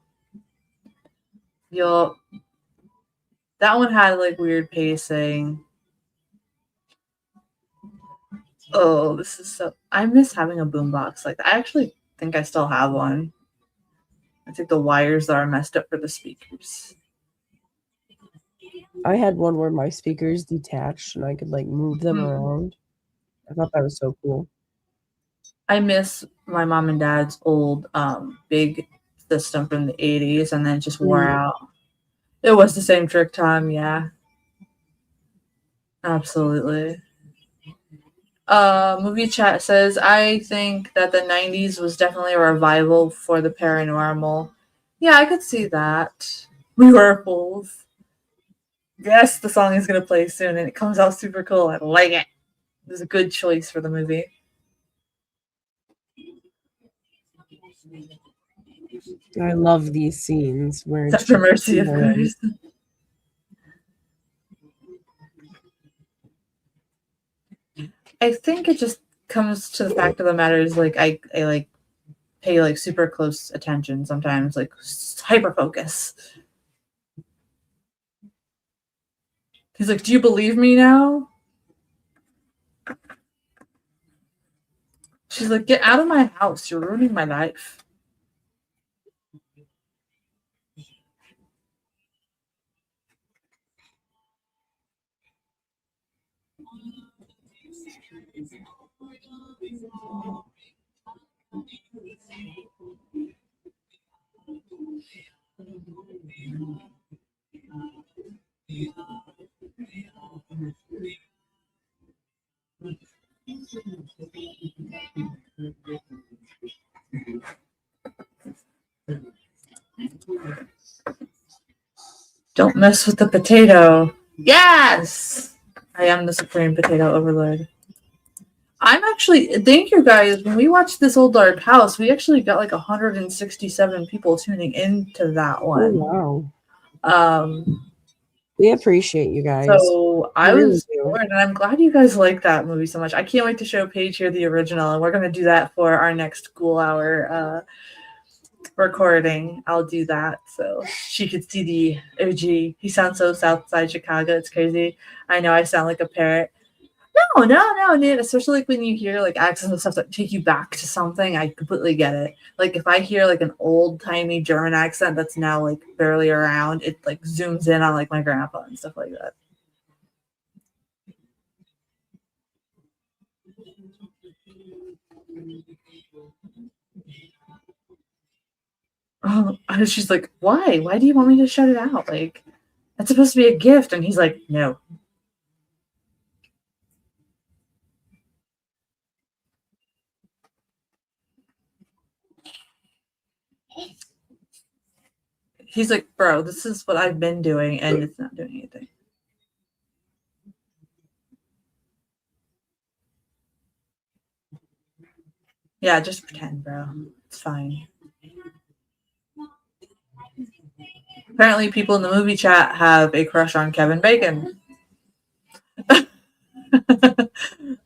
Yup. That one had like weird pacing. Oh, this is so. I miss having a boombox like that. I actually think I still have one. I think the wires that are messed up for the speakers. I had one where my speakers detached and I could like move them around. I thought that was so cool. I miss my mom and dad's old big system from the 80s and then it just wore out. It was the same trick time, yeah. Absolutely. Movie chat says, I think that the 90s was definitely a revival for the paranormal. Yeah, I could see that. We were fools. Yes, the song is going to play soon and it comes out super cool. I like it. It was a good choice for the movie. I love these scenes where it's Except for Mercy, of course. I think it just comes to the fact of the matter is like I like pay like super close attention sometimes, like hyper focus. He's like, "Do you believe me now?" She's like, "Get out of my house! You're ruining my life." Don't mess with the potato. Yes! I am the supreme potato overlord. I'm actually, thank you guys. When we watched This Old Dark House, we actually got like 167 people tuning into that one. Oh, wow. We appreciate you guys. So I We really was do. bored, and I'm glad you guys like that movie so much. I can't wait to show Paige here the original, and we're gonna do that for our next school hour recording. I'll do that so she could see the OG. He sounds so Southside Chicago. It's crazy. I know I sound like a parrot. No, dude. Especially like when you hear like accents and stuff that take you back to something. I completely get it. Like if I hear like an old timey German accent that's now like barely around, it like zooms in on like my grandpa and stuff like that. Oh, and she's like, why? Why do you want me to shut it out? Like, that's supposed to be a gift. And he's like, no. He's like, bro, this is what I've been doing, and it's not doing anything. Yeah, just pretend, bro. It's fine. Apparently, people in the movie chat have a crush on Kevin Bacon.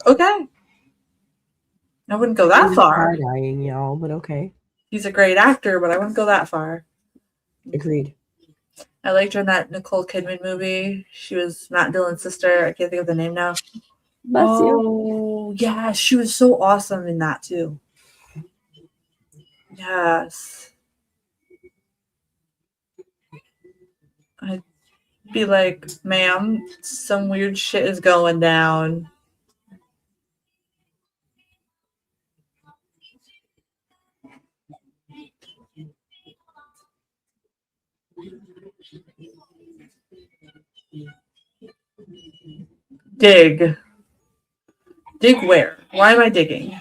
Okay. I wouldn't go that far. Side-eyeing y'all, but okay. He's a great actor, but I wouldn't go that far. Agreed. I liked her in that Nicole Kidman movie. She was Matt Dillon's sister. I can't think of the name now. Bless you. Oh, yeah. She was so awesome in that, too. Yes. I'd be like, ma'am, some weird shit is going down. Dig. Dig where? Why am I digging?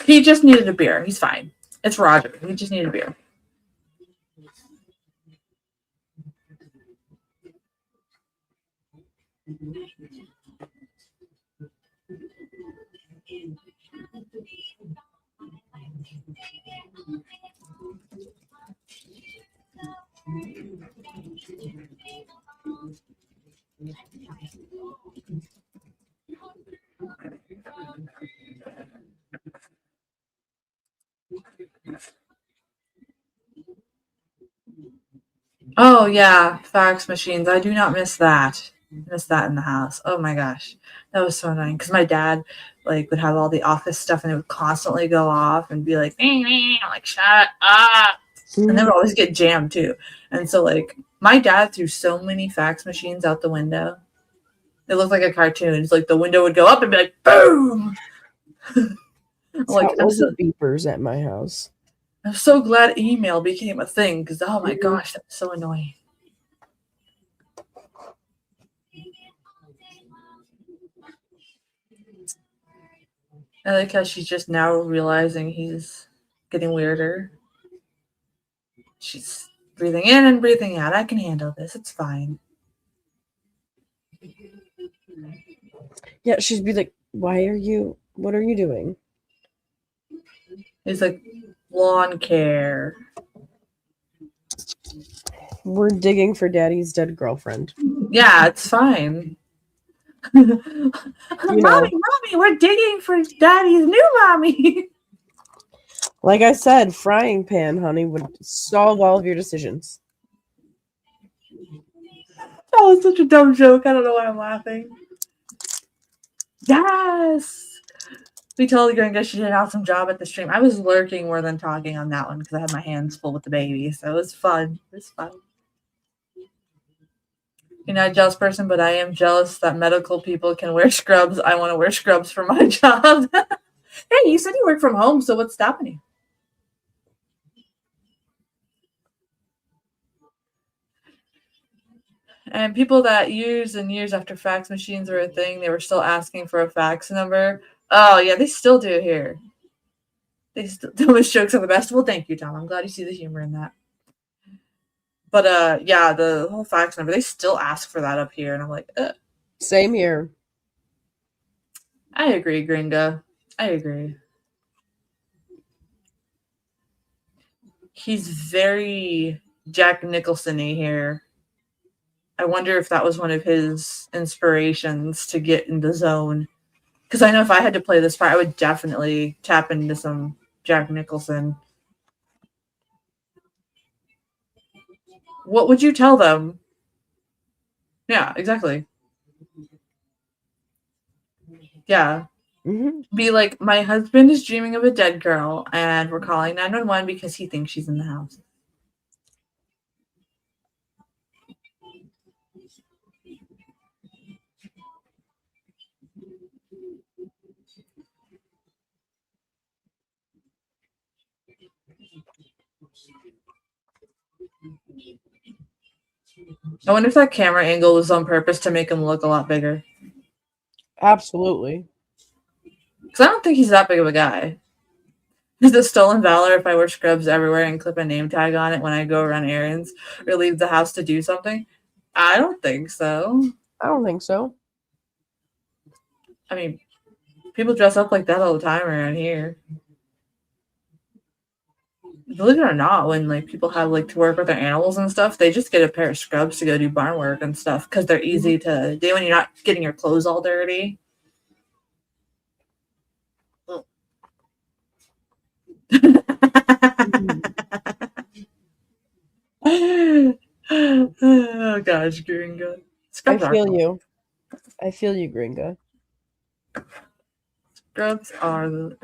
He just needed a beer. He's fine. It's Roger. He just needed a beer. Oh yeah, fax machines. I do not miss that. Miss that in the house. Oh my gosh, that was so annoying. Because my dad like would have all the office stuff, and it would constantly go off and be like, like shut up, and they would always get jammed too. And so like my dad threw so many fax machines out the window. It looked like a cartoon. It's like the window would go up and be like, boom. Like all the beepers at my house. I'm so glad email became a thing because oh my gosh, that's so annoying. I like how she's just now realizing he's getting weirder. She's breathing in and breathing out. I can handle this. It's fine. Yeah, she'd be like, what are you doing? He's like, lawn care. We're digging for daddy's dead girlfriend. Yeah, it's fine. Mommy, we're digging for daddy's new mommy. Like I said, frying pan, honey, would solve all of your decisions. That was such a dumb joke. I don't know why I'm laughing. Yes. We told Gringa she did an awesome job at the stream. I was lurking more than talking on that one because I had my hands full with the baby. So it was fun. It was fun. You're not a jealous person, but I am jealous that medical people can wear scrubs. I want to wear scrubs for my job. Hey, you said you work from home, so what's stopping you? And people that years and years after fax machines were a thing, they were still asking for a fax number. Oh, yeah, they still do here. They still, those jokes are the best. Well, thank you, Tom. I'm glad you see the humor in that. But, yeah, the whole fax number, they still ask for that up here. And I'm like, Same here. I agree, Gringa. I agree. He's very Jack Nicholson-y here. I wonder if that was one of his inspirations to get in the zone. Because I know if I had to play this part, I would definitely tap into some Jack Nicholson. What would you tell them? Yeah, exactly. Yeah. Be like, my husband is dreaming of a dead girl, and we're calling 911 because he thinks she's in the house. I wonder if that camera angle was on purpose to make him look a lot bigger. Absolutely. Because I don't think he's that big of a guy. Is it stolen valor if I wear scrubs everywhere and clip a name tag on it when I go run errands or leave the house to do something? I don't think so. I don't think so. I mean, people dress up like that all the time around here. Believe it or not, when like people have like to work with their animals and stuff, they just get a pair of scrubs to go do barn work and stuff because they're easy to do when you're not getting your clothes all dirty. Oh gosh, Gringa. I feel you. I feel you, Gringa. Scrubs are the...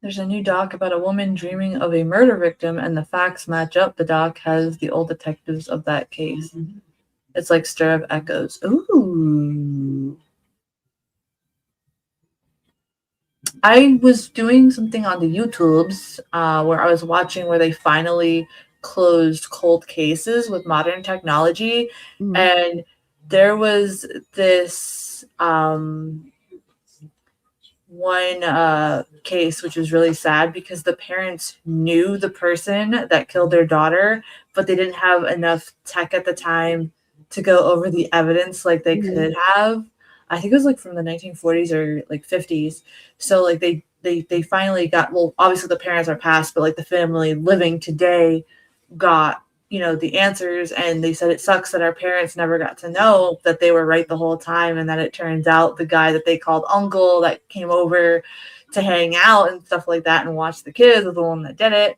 There's a new doc about a woman dreaming of a murder victim, and the facts match up. The doc has the old detectives of that case. It's like Stir of Echoes. Ooh. I was doing something on the YouTubes where I was watching where they finally closed cold cases with modern technology. Mm-hmm. And there was this one case which was really sad because the parents knew the person that killed their daughter, but they didn't have enough tech at the time to go over the evidence like they could have. I think it was like from the 1940s or like 50s. So like they finally got, well, obviously the parents are passed, but like the family living today got, you know, the answers, and they said it sucks that our parents never got to know that they were right the whole time, and that it turns out the guy that they called uncle that came over to hang out and stuff like that and watch the kids was the one that did it.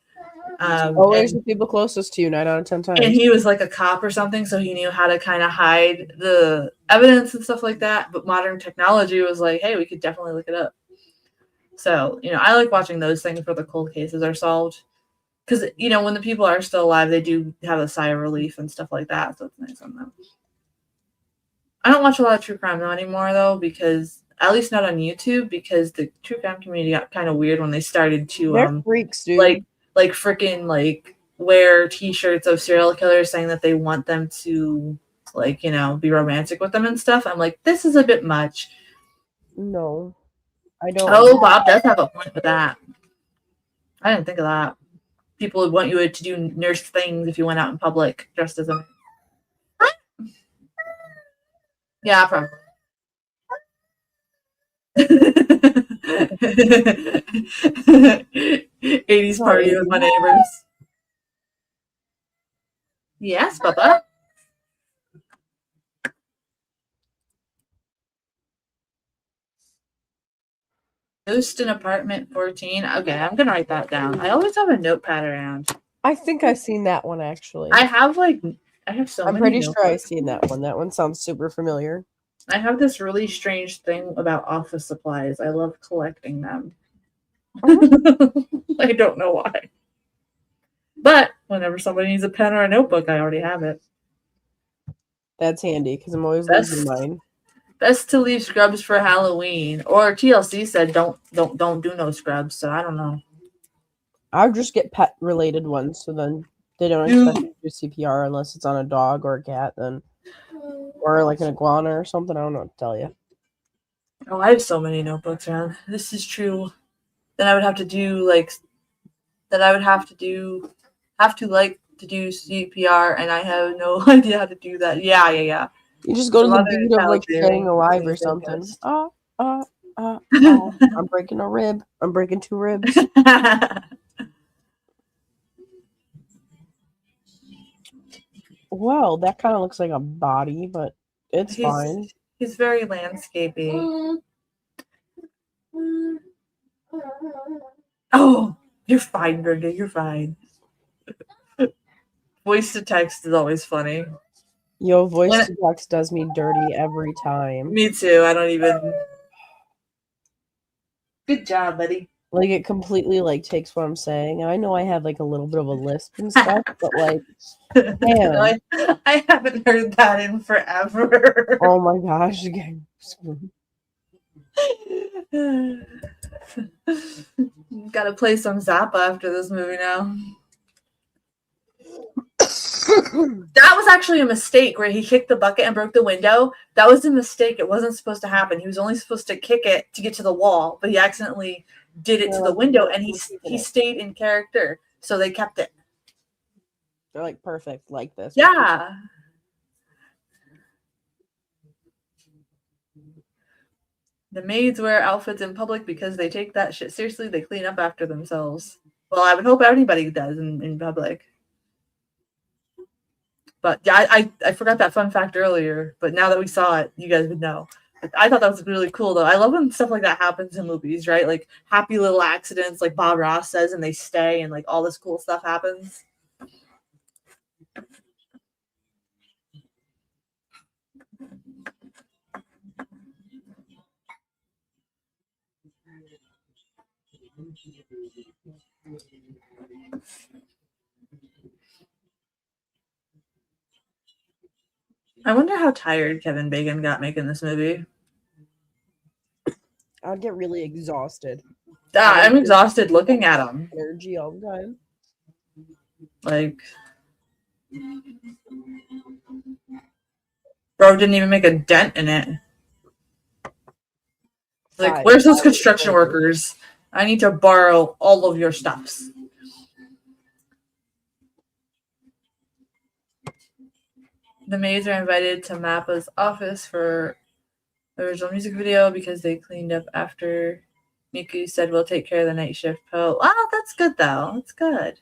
Always the people closest to you, 9 out of 10 times. And he was like a cop or something, so he knew how to kind of hide the evidence and stuff like that. But modern technology was like, hey, we could definitely look it up. So, you know, I like watching those things where the cold cases are solved. Because, you know, when the people are still alive, they do have a sigh of relief and stuff like that. So it's nice on them. I don't watch a lot of true crime though anymore, though, because, at least not on YouTube, because the true crime community got kind of weird when they started to, they're freaks, dude. like freaking, like, wear t-shirts of serial killers saying that they want them to, like, you know, be romantic with them and stuff. I'm like, this is a bit much. No, I don't. Oh, Bob does have a point with that. I didn't think of that. People would want you to do nurse things if you went out in public dressed as a... Yeah, probably. 80s party with my neighbors. Yes, Papa. Ghost in apartment 14. Okay, I'm gonna write that down. I always have a notepad around. I think I've seen that one actually. I have so I'm many pretty sure notebooks. I've seen that one. That one sounds super familiar. I have this really strange thing about office supplies. I love collecting them. I don't know why. But whenever somebody needs a pen or a notebook, I already have it. That's handy because I'm always losing mine. Best to leave scrubs for Halloween. Or TLC said don't do no scrubs, so I don't know. I'll just get pet related ones, so then they don't expect me to do CPR unless it's on a dog or a cat, then, or like an iguana or something. I don't know what to tell you. Oh, I have so many notebooks around. This is true. Then I would have to do like that. I would have to do CPR, and I have no idea how to do that. Yeah. You just go to Some the other beat of like Salisbury Staying Alive is or a good something. guess. I'm breaking a rib. I'm breaking 2 ribs. Well, that kind of looks like a body, but it's fine. He's very landscapey. Oh, you're fine, Brenda. You're fine. Voice to text is always funny. Yo, voice to text does me dirty every time. Me too. I don't even. Good job, buddy. Like, it completely like takes what I'm saying, and I know I have like a little bit of a lisp and stuff, but like, damn. I haven't heard that in forever. Oh my gosh. Gotta play some Zappa after this movie now. That was actually a mistake where he kicked the bucket and broke the window. That was a mistake. It wasn't supposed to happen. He was only supposed to kick it to get to the wall, but he accidentally did it to the window, and he stayed in character. So they kept it. They're like perfect like this. Yeah. The maids wear outfits in public because they take that shit seriously. They clean up after themselves. Well, I would hope anybody does in public. But yeah, I forgot that fun fact earlier. But now that we saw it, you guys would know. I thought that was really cool, though. I love when stuff like that happens in movies, right? Like happy little accidents, like Bob Ross says, and they stay, and like all this cool stuff happens. I wonder how tired Kevin Bacon got making this movie. I'd get really exhausted. I'm exhausted looking at him. Energy all the time. Like, bro didn't even make a dent in it. Like, where's those construction workers? I need to borrow all of your stuffs. The maids are invited to Mappa's office for the original music video because they cleaned up after Miku said we'll take care of the night shift. Oh, that's good though. That's good.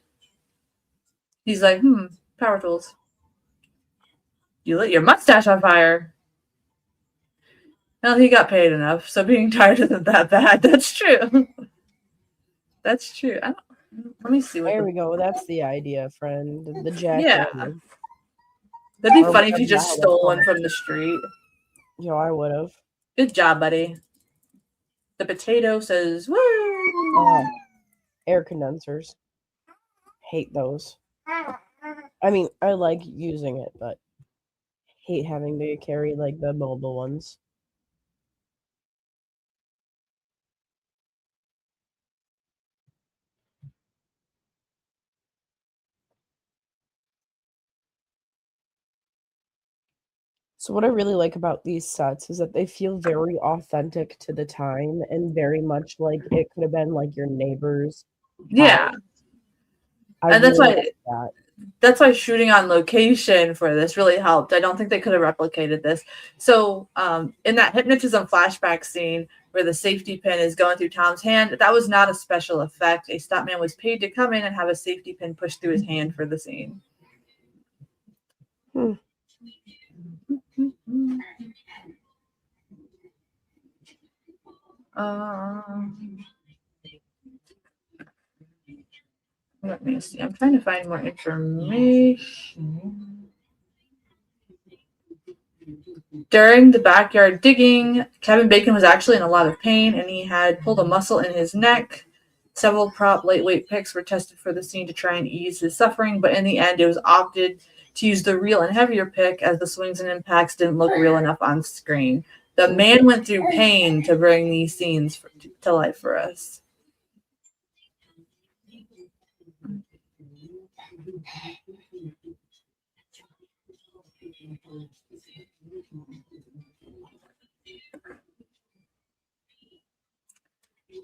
He's like, power tools. You lit your mustache on fire. Well, he got paid enough, so being tired isn't that bad. That's true. That's true. Let me see. There we go. That's the idea, friend. The jacket. Yeah. That'd be funny if you just stole one from the street. Yo, I would have. Good job, buddy. The potato says, woo! Air condensers. Hate those. I mean, I like using it, but hate having to carry like the mobile ones. So what I really like about these sets is that they feel very authentic to the time and very much like it could have been like your neighbor's. Yeah. And that's why that's why shooting on location for this really helped. I don't think they could have replicated this. So in that hypnotism flashback scene where the safety pin is going through Tom's hand, that was not a special effect. A stuntman was paid to come in and have a safety pin pushed through his hand for the scene. Let me see. I'm trying to find more information. During the backyard digging, Kevin Bacon was actually in a lot of pain, and he had pulled a muscle in his neck. Several prop lightweight picks were tested for the scene to try and ease his suffering, but in the end, it was opted to use the real and heavier pick as the swings and impacts didn't look real enough on screen. The man went through pain to bring these scenes to life for us.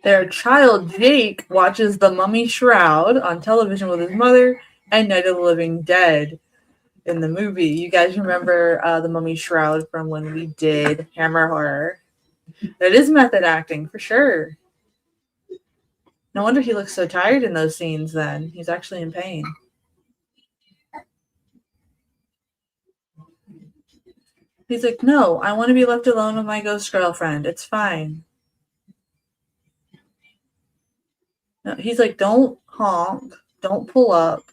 Their child, Jake, watches The Mummy Shroud on television with his mother and Night of the Living Dead in the movie. You guys remember The Mummy Shroud from when we did Hammer Horror? That is method acting, for sure. No wonder he looks so tired in those scenes then. He's actually in pain. He's like, no, I want to be left alone with my ghost girlfriend. It's fine. No, he's like, don't honk. Don't pull up.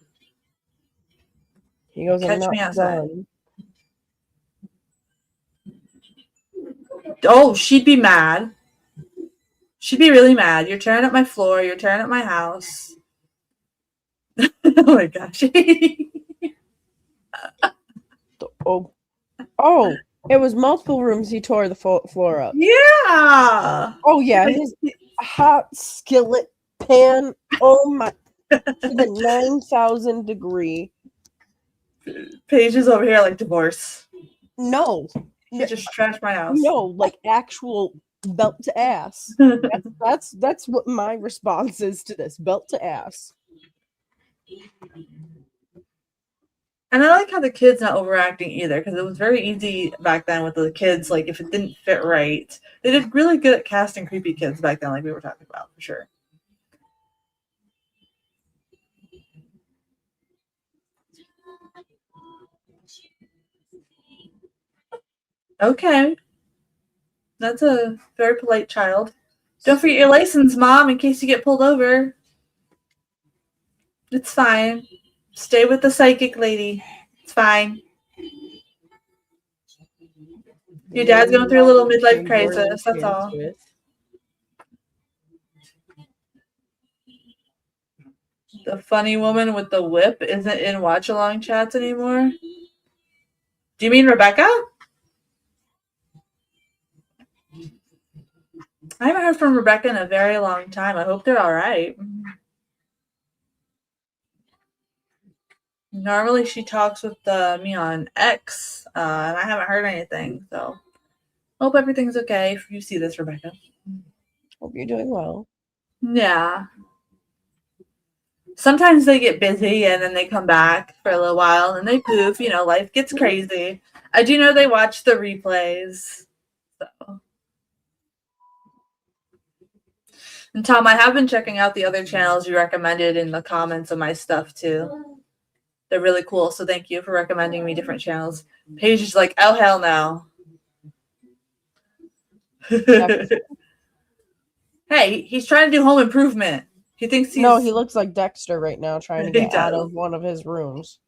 He goes, I'm Catch me not outside. done. Oh, she'd be mad. She'd be really mad. You're tearing up my floor. You're tearing up my house. Oh my gosh. Oh, it was multiple rooms he tore the floor up. Yeah. Oh, yeah, his hot skillet pan. Oh, my. To the 9,000 degree. Paige is over here like divorce. No. He just trashed my house. No, like actual belt to ass. That's what my response is to this. Belt to ass. And I like how the kid's not overacting either, because it was very easy back then with the kids. Like, if it didn't fit right, they did really good at casting creepy kids back then, like we were talking about, for sure. Okay. That's a very polite child. Don't forget your license, Mom, in case you get pulled over. It's fine. Stay with the psychic lady. It's fine. Your dad's going through a little midlife crisis, that's all. The funny woman with the whip isn't in watch-along chats anymore? Do you mean Rebecca? I haven't heard from Rebecca in a very long time. I hope they're all right. Normally she talks with me on X, and I haven't heard anything, so hope everything's okay if you see this, Rebecca. Hope you're doing well. Yeah. Sometimes they get busy and then they come back for a little while and they poof. You know, life gets crazy. I do know they watch the replays. So. And Tom, I have been checking out the other channels you recommended in the comments of my stuff too. They're really cool, so thank you for recommending me different channels. Paige is like, oh, hell no. Hey, he's trying to do home improvement. He thinks he's... No, he looks like Dexter right now trying to get out does. of one of his rooms.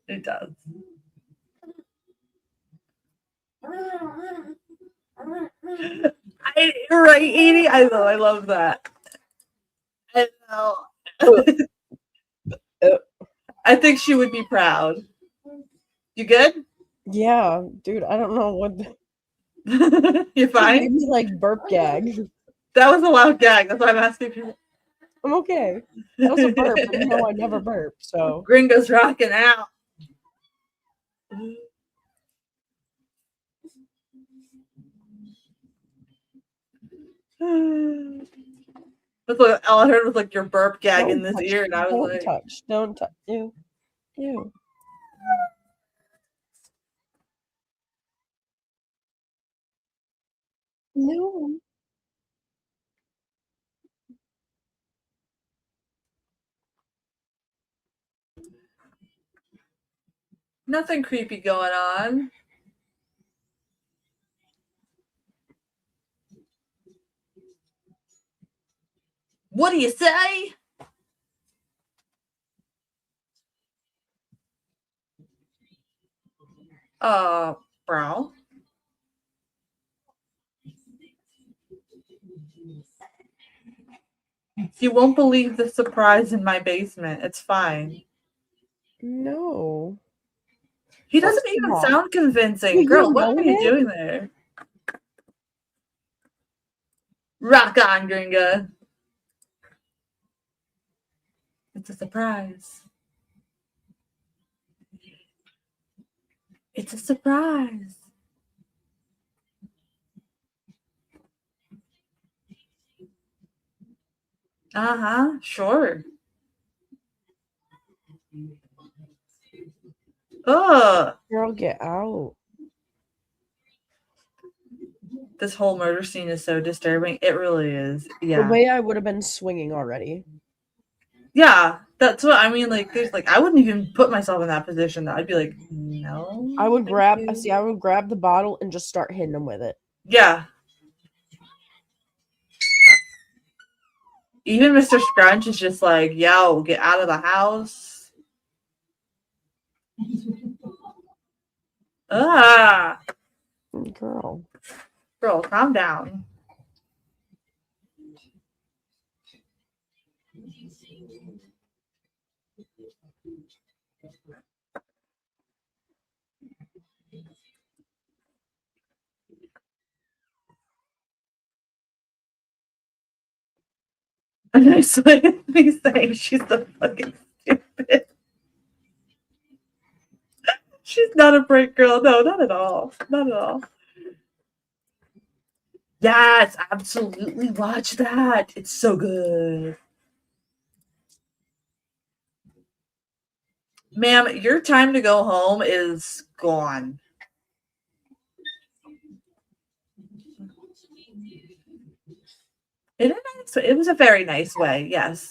He does. Right, Edie? I know, I love that. I know. I think she would be proud. You good? Yeah, dude, I don't know what. You're fine? Made me like burp gag. That was a loud gag. That's why I'm asking if you. I'm okay. That was a burp, and you know I never burp, so. Gringo's rocking out. That's what all I heard was like your burp gag in this ear, and I was like, Don't touch. Ew. Ew. No. nothing creepy going on. What do you say? Bro. You won't believe the surprise in my basement. It's fine. No. He doesn't even sound convincing. Girl, what are you doing there? Rock on, Gringa. It's a surprise. It's a surprise. Sure. Ugh. Girl, get out. This whole murder scene is so disturbing. It really is. The Yeah. way I would have been swinging already. Yeah, that's what I mean. Like, there's like, I wouldn't even put myself in that position. I'd be like, no. I would thank grab. you. See, I would grab the bottle and just start hitting them with it. Yeah. Even Mr. Scrunch is just like, yo, get out of the house. Ah, Girl. girl, calm down. And I swear me saying she's so fucking stupid. She's not a bright girl. No, not at all. Not at all. Yes, absolutely watch that. It's so good. Ma'am, your time to go home is gone. It was a very nice way, yes.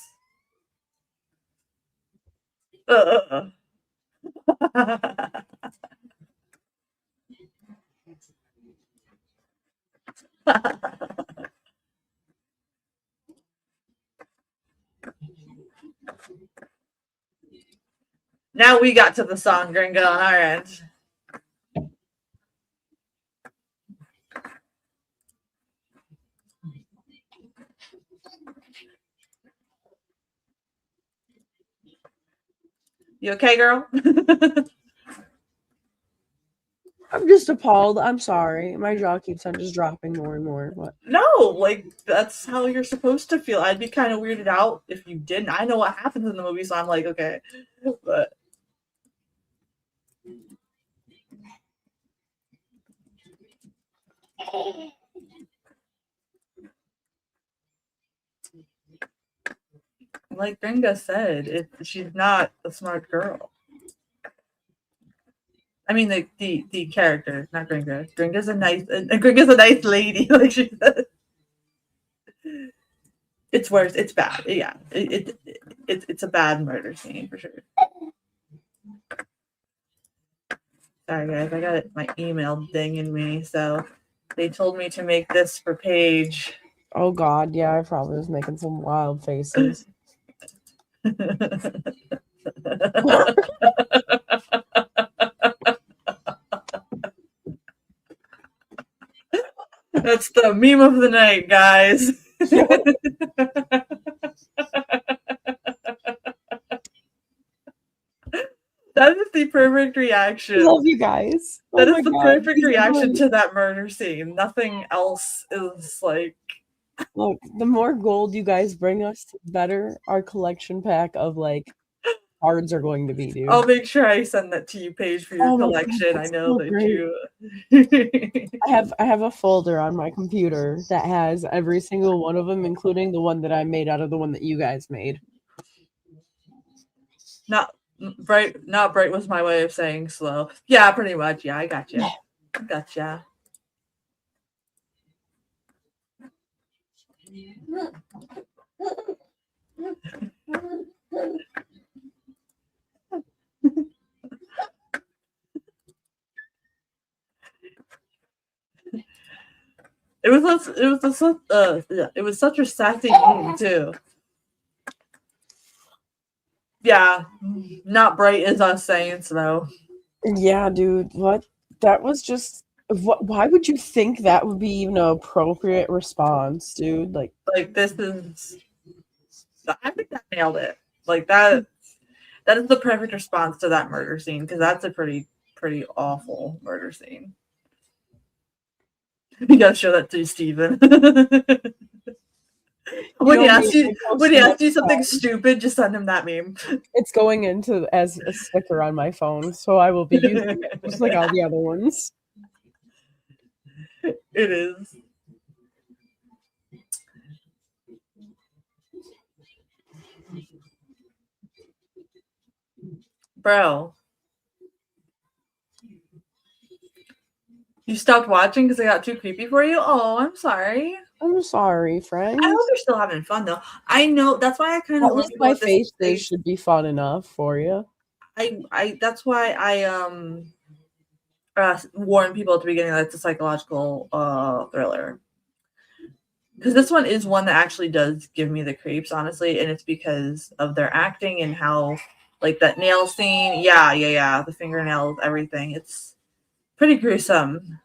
Now we got to the song, Gringo, on our end. You okay, girl? I'm just appalled. I'm sorry. My jaw keeps on just dropping more and more. What? No, like, that's how you're supposed to feel. I'd be kind of weirded out if you didn't. I know what happens in the movie, so I'm like, okay. But like Gringa said, she's not a smart girl. I mean, the character, not Gringa. Gringa's a nice lady. Like she said, it's worse. It's bad. Yeah, it's a bad murder scene for sure. Sorry guys, I got my email dinging me, so they told me to make this for Paige. Oh God, yeah, I probably was making some wild faces. That's the meme of the night, guys. That is the perfect reaction. Love you guys. That Oh is the my God. perfect reaction to that murder scene. Nothing else is like. Look, the more gold you guys bring us, the better our collection pack of like cards are going to be, dude. I'll make sure I send that to you, Paige, for your Oh my God, collection. I that's know so that great. you. I have a folder on my computer that has every single one of them, including the one that I made out of the one that you guys made. Not bright was my way of saying slow. Yeah, pretty much. Yeah, I gotcha. Gotcha. It was such a sassy name too. Yeah, not bright as us saying slow. Yeah, dude. What? That was just. Why would you think that would be even an appropriate response, dude? Like this is. I think that nailed it. Like that. That is the perfect response to that murder scene because that's a pretty awful murder scene. You gotta show that to Steven. When he asks you something stupid, just send him that meme. It's going into as a sticker on my phone, so I will be using it just like all the other ones. It is. Bro. You stopped watching because it got too creepy for you? Oh, I'm sorry. I'm sorry, friend. I hope you're still having fun though. I know that's why I kind of At least my faces should be fun enough for you. I that's why I warn people at the beginning that it's a psychological thriller. Because this one is one that actually does give me the creeps, honestly, and it's because of their acting and how, like, that nail scene. Yeah, the fingernails, everything. It's pretty gruesome.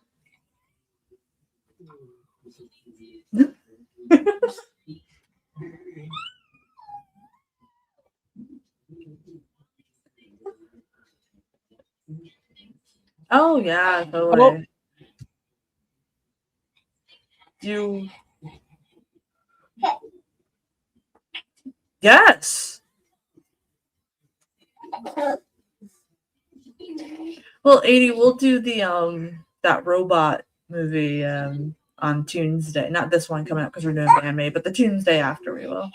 Oh yeah, totally. Yes. Well, 80, we'll do the that robot movie on Tuesday. Not this one coming up because we're doing Bandmaid, but the Tuesday after we will.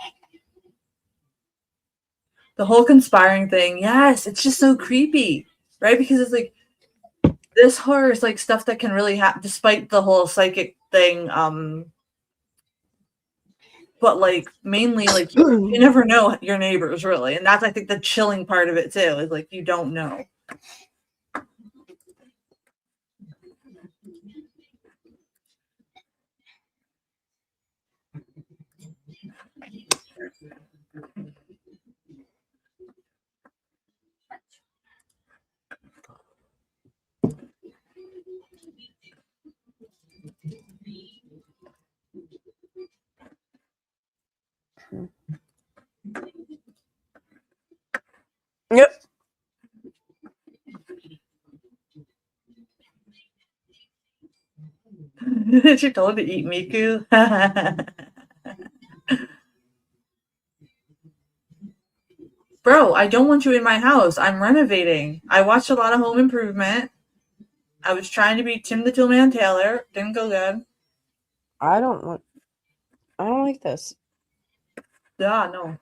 The whole conspiring thing, yes, it's just so creepy, right? Because it's like this horror is like stuff that can really happen, despite the whole psychic thing. But like mainly, like you never know your neighbors really, and that's I think the chilling part of it too. Is like you don't know. Yep. She told her to eat Miku. Bro, I don't want you in my house. I'm renovating. I watched a lot of Home Improvement. I was trying to be Tim the Toolman Taylor. Didn't go good. I don't like this. Yeah, no.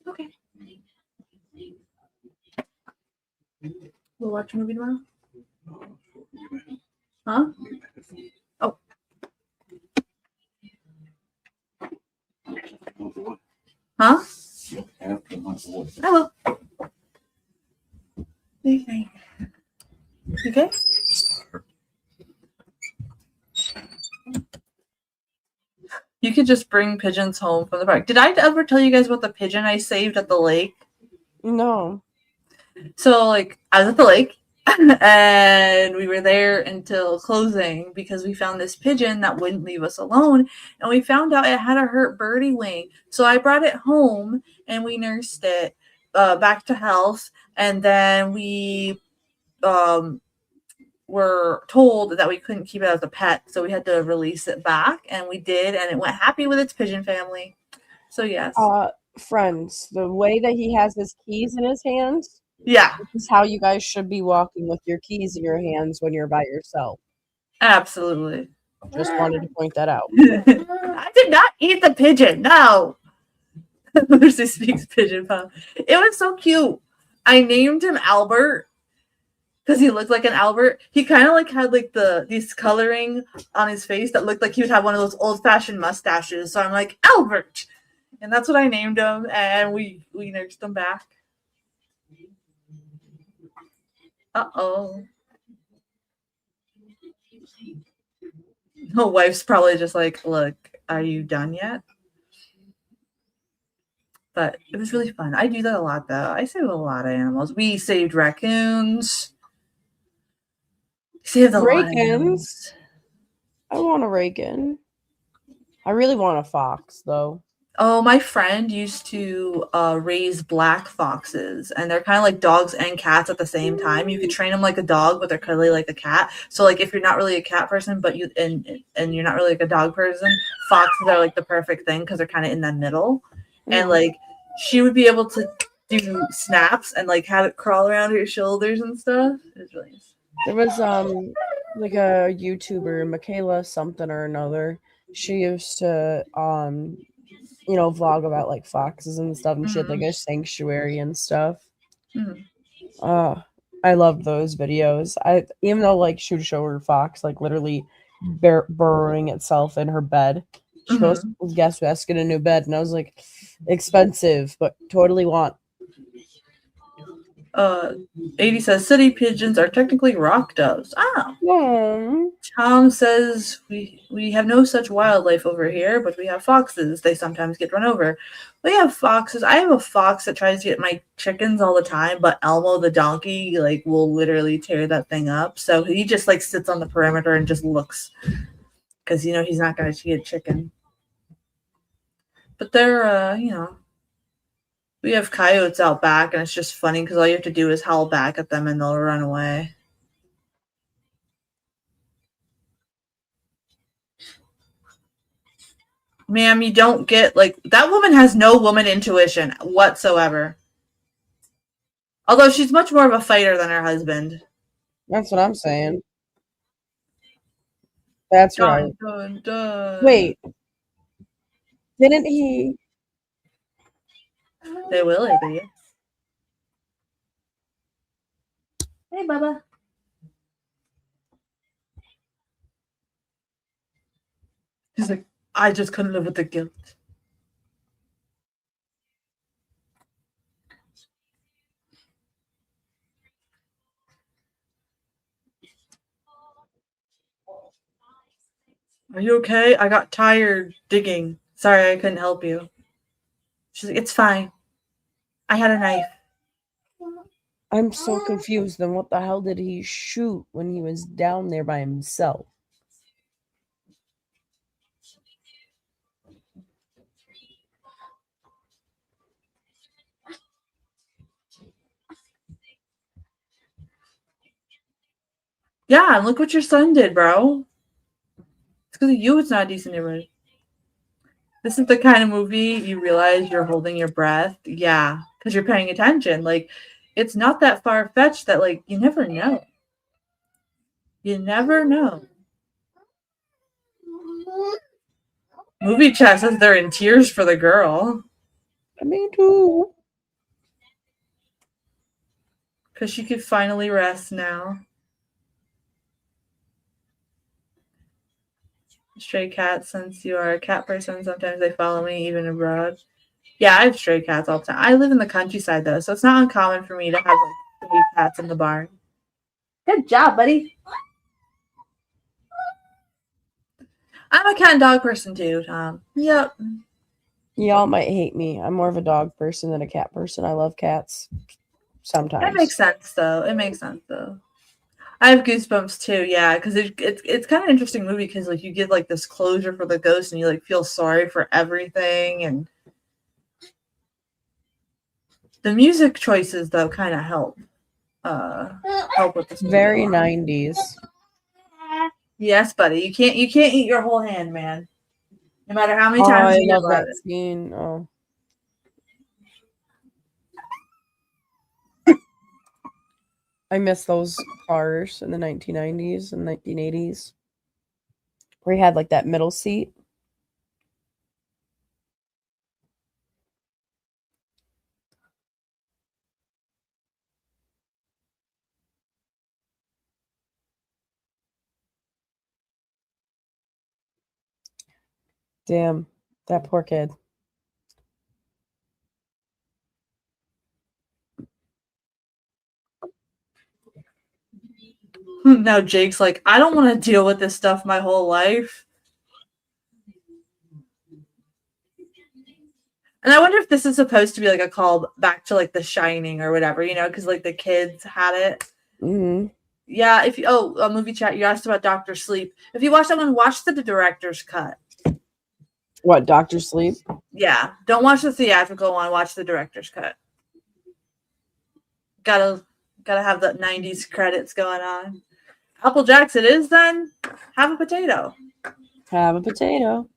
Okay. We'll watch a movie tomorrow? Huh? Oh. Huh? After my boy. I will. Okay. Okay? You could just bring pigeons home from the park. Did I ever tell you guys about the pigeon I saved at the lake? No. So, like, I was at the lake, and we were there until closing because we found this pigeon that wouldn't leave us alone, and we found out it had a hurt birdie wing. So I brought it home, and we nursed it back to health, and then we were told that we couldn't keep it as a pet, so we had to release it back, and we did, and it went happy with its pigeon family. So yes. Friends, the way that he has his keys in his hands, Yeah, this is how you guys should be walking with your keys in your hands when you're by yourself. absolutely. Just wanted to point that out. I did not eat the pigeon. No. Lucy speaks pigeon pop. It was so cute. I named him Albert because he looked like an Albert. He kind of like had like these coloring on his face that looked like he would have one of those old-fashioned mustaches. So I'm like, Albert. And that's what I named him, and we nursed him back. Uh-oh. My wife's probably just like, look, are you done yet? But it was really fun. I do that a lot, though. I save a lot of animals. We saved raccoons. Saved a lot of animals. I want a rake-in. I really want a fox, though. Oh, my friend used to raise black foxes, and they're kind of like dogs and cats at the same time. You could train them like a dog, but they're cuddly like a cat. So, like, if you're not really a cat person, but you and you're not really like a dog person, foxes are like the perfect thing because they're kind of in the middle. And like, she would be able to do snaps and like have it crawl around her shoulders and stuff. It was really nice. There was like a YouTuber, Michaela something or another. She used to vlog about like foxes and stuff, and she had like a sanctuary and stuff. Mhm. I loved those videos. Even though like she would show her fox like literally burrowing itself in her bed. She goes, "Guess we have to get a new bed," and I was like, "Expensive, but totally want." 80 says city pigeons are technically rock doves. Tom says we have no such wildlife over here, but we have foxes. They sometimes get run over. We have foxes. I have a fox that tries to get my chickens all the time, but Elmo the donkey like will literally tear that thing up. So he just like sits on the perimeter and just looks because he's not going to get chicken. But they're we have coyotes out back, and it's just funny because all you have to do is howl back at them and they'll run away. Ma'am, you don't get, like, that woman has no woman intuition whatsoever. Although she's much more of a fighter than her husband. That's what I'm saying. That's right. Wait. Didn't he? They will, baby. Hey, Bubba. He's like, I just couldn't live with the guilt. Are you okay? I got tired digging. Sorry, I couldn't help you. She's like, it's fine. I had a knife. I'm so confused. Then what the hell did he shoot when he was down there by himself? Yeah, and look what your son did, bro. It's because of you it's not a decent neighborhood. This is the kind of movie you realize you're holding your breath. Yeah, because you're paying attention. Like, it's not that far-fetched that, like, you never know. You never know. Movie chat says they're in tears for the girl. Me too. Because she could finally rest now. Stray cats, since you are a cat person, sometimes they follow me even abroad. Yeah, I have stray cats all the time. I live in the countryside, though, so it's not uncommon for me to have like stray cats in the barn. Good job, buddy. I'm a cat and dog person, too, Tom. Yep. Y'all might hate me. I'm more of a dog person than a cat person. I love cats. Sometimes. It makes sense, though. I have goosebumps too, yeah, because it's kind of an interesting movie because like you get like this closure for the ghost and you like feel sorry for everything, and the music choices though kind of help with this movie. Very 90s. Yes, buddy, you can't eat your whole hand, man. No matter how many times you love that it. scene. Oh. I miss those cars in the 1990s and 1980s where you had like that middle seat. Damn, that poor kid. Now Jake's like, I don't want to deal with this stuff my whole life. And I wonder if this is supposed to be like a call back to like The Shining or whatever, because like the kids had it. Mm-hmm. Yeah, a movie chat, you asked about Dr. Sleep. If you watch that one, watch the director's cut. What, Doctor Sleep? Yeah, don't watch the theatrical one. Watch the director's cut. Gotta have the 90s credits going on. Apple Jacks it is then. Have a potato. Have a potato.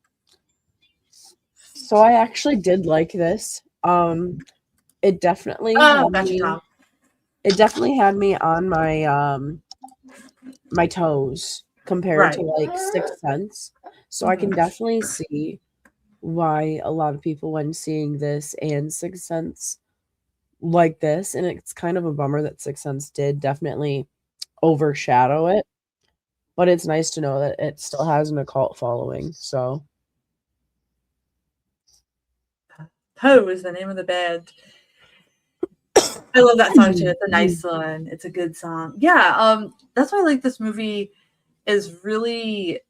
So I actually did like this. It definitely Oh, had gotcha, me, Tom. it definitely had me on my toes compared to Right. like Sixth Sense. So I can definitely see why a lot of people when seeing this and Sixth Sense like this, and it's kind of a bummer that Sixth Sense did definitely overshadow it. But it's nice to know that it still has an occult following. So Poe is the name of the band. I love that song too. It's a nice one. It's a good song. Yeah, that's why I like this movie is really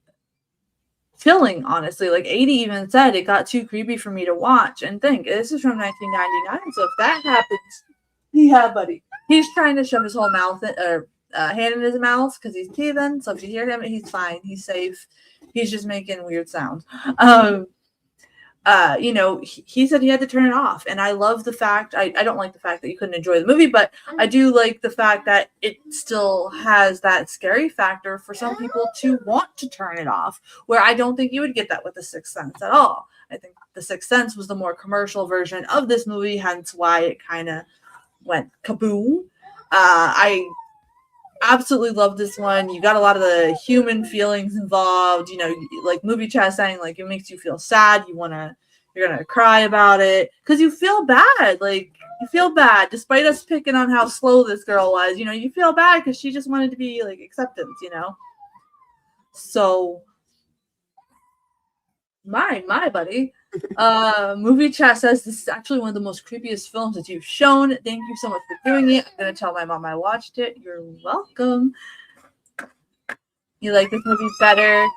filling, honestly. Like 80 even said it got too creepy for me to watch and think. This is from 1999, so if that happens, yeah, buddy. He's trying to shove his whole mouth or hand in his mouth because he's teething. So if you hear him, he's fine. He's safe. He's just making weird sounds. He said he had to turn it off. And I love the fact, I don't like the fact that you couldn't enjoy the movie, but I do like the fact that it still has that scary factor for some people to want to turn it off, where I don't think you would get that with The Sixth Sense at all. I think The Sixth Sense was the more commercial version of this movie, hence why it kind of went kaboom. I absolutely love this one. You got a lot of the human feelings involved, like movie chat saying, like it makes you feel sad. You're gonna cry about it because you feel bad. Like you feel bad despite us picking on how slow this girl was. You feel bad because she just wanted to be like acceptance. So my buddy, movie chat says this is actually one of the most creepiest films that you've shown. Thank you so much for doing it. I'm gonna tell my mom I watched it. You're welcome. You like this movie better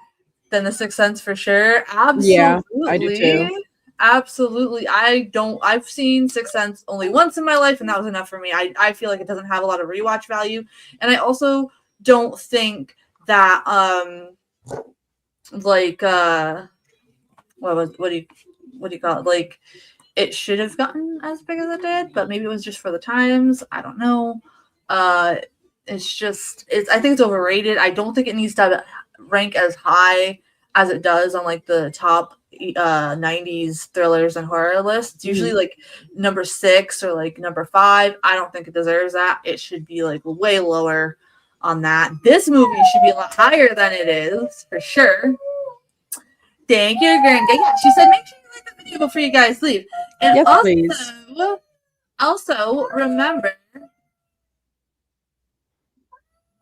than The Sixth Sense for sure? Absolutely. yeah, I do too. Absolutely. I've seen Sixth Sense only once in my life, and that was enough for me. I feel like it doesn't have a lot of rewatch value. And I also don't think that what do you call it? Like it should have gotten as big as it did, but maybe it was just for the times. I don't know. I think it's overrated. I don't think it needs to rank as high as it does on like the top 90s thrillers and horror lists. It's usually like number 6 or like number 5. I don't think it deserves that. It should be like way lower on that. This movie should be a lot higher than it is for sure. Thank you, Gringa. Yeah, she said make sure you like the video before you guys leave. And yes, also remember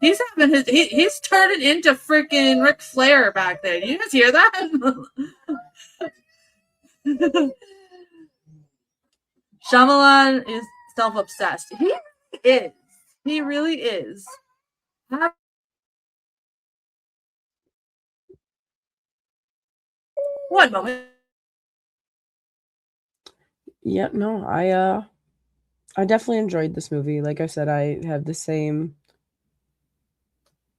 he's having he's turning into freaking Ric Flair back there. Do you guys hear that? Shyamalan is self-obsessed. He is. He really is. One moment. Yeah, no, I definitely enjoyed this movie. Like I said, I have the same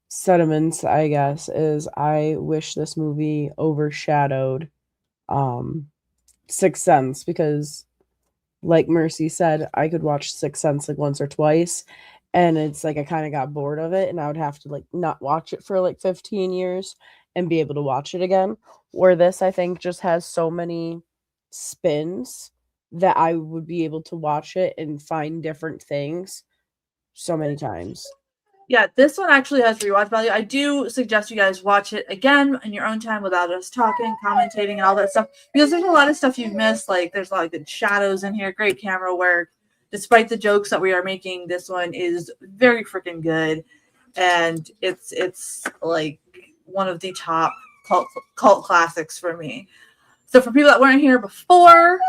sentiments, I guess, is I wish this movie overshadowed Sixth Sense because like Mercy said, I could watch Sixth Sense like once or twice and it's like I kind of got bored of it and I would have to like not watch it for like 15 years and be able to watch it again. Where this I think just has so many spins that I would be able to watch it and find different things so many times. Yeah, this one actually has rewatch value. I do suggest you guys watch it again in your own time without us talking, commentating, and all that stuff. Because there's a lot of stuff you've missed. Like there's a lot of good shadows in here, great camera work. Despite the jokes that we are making, this one is very freaking good. And it's like one of the top cult classics for me. So for people that weren't here before,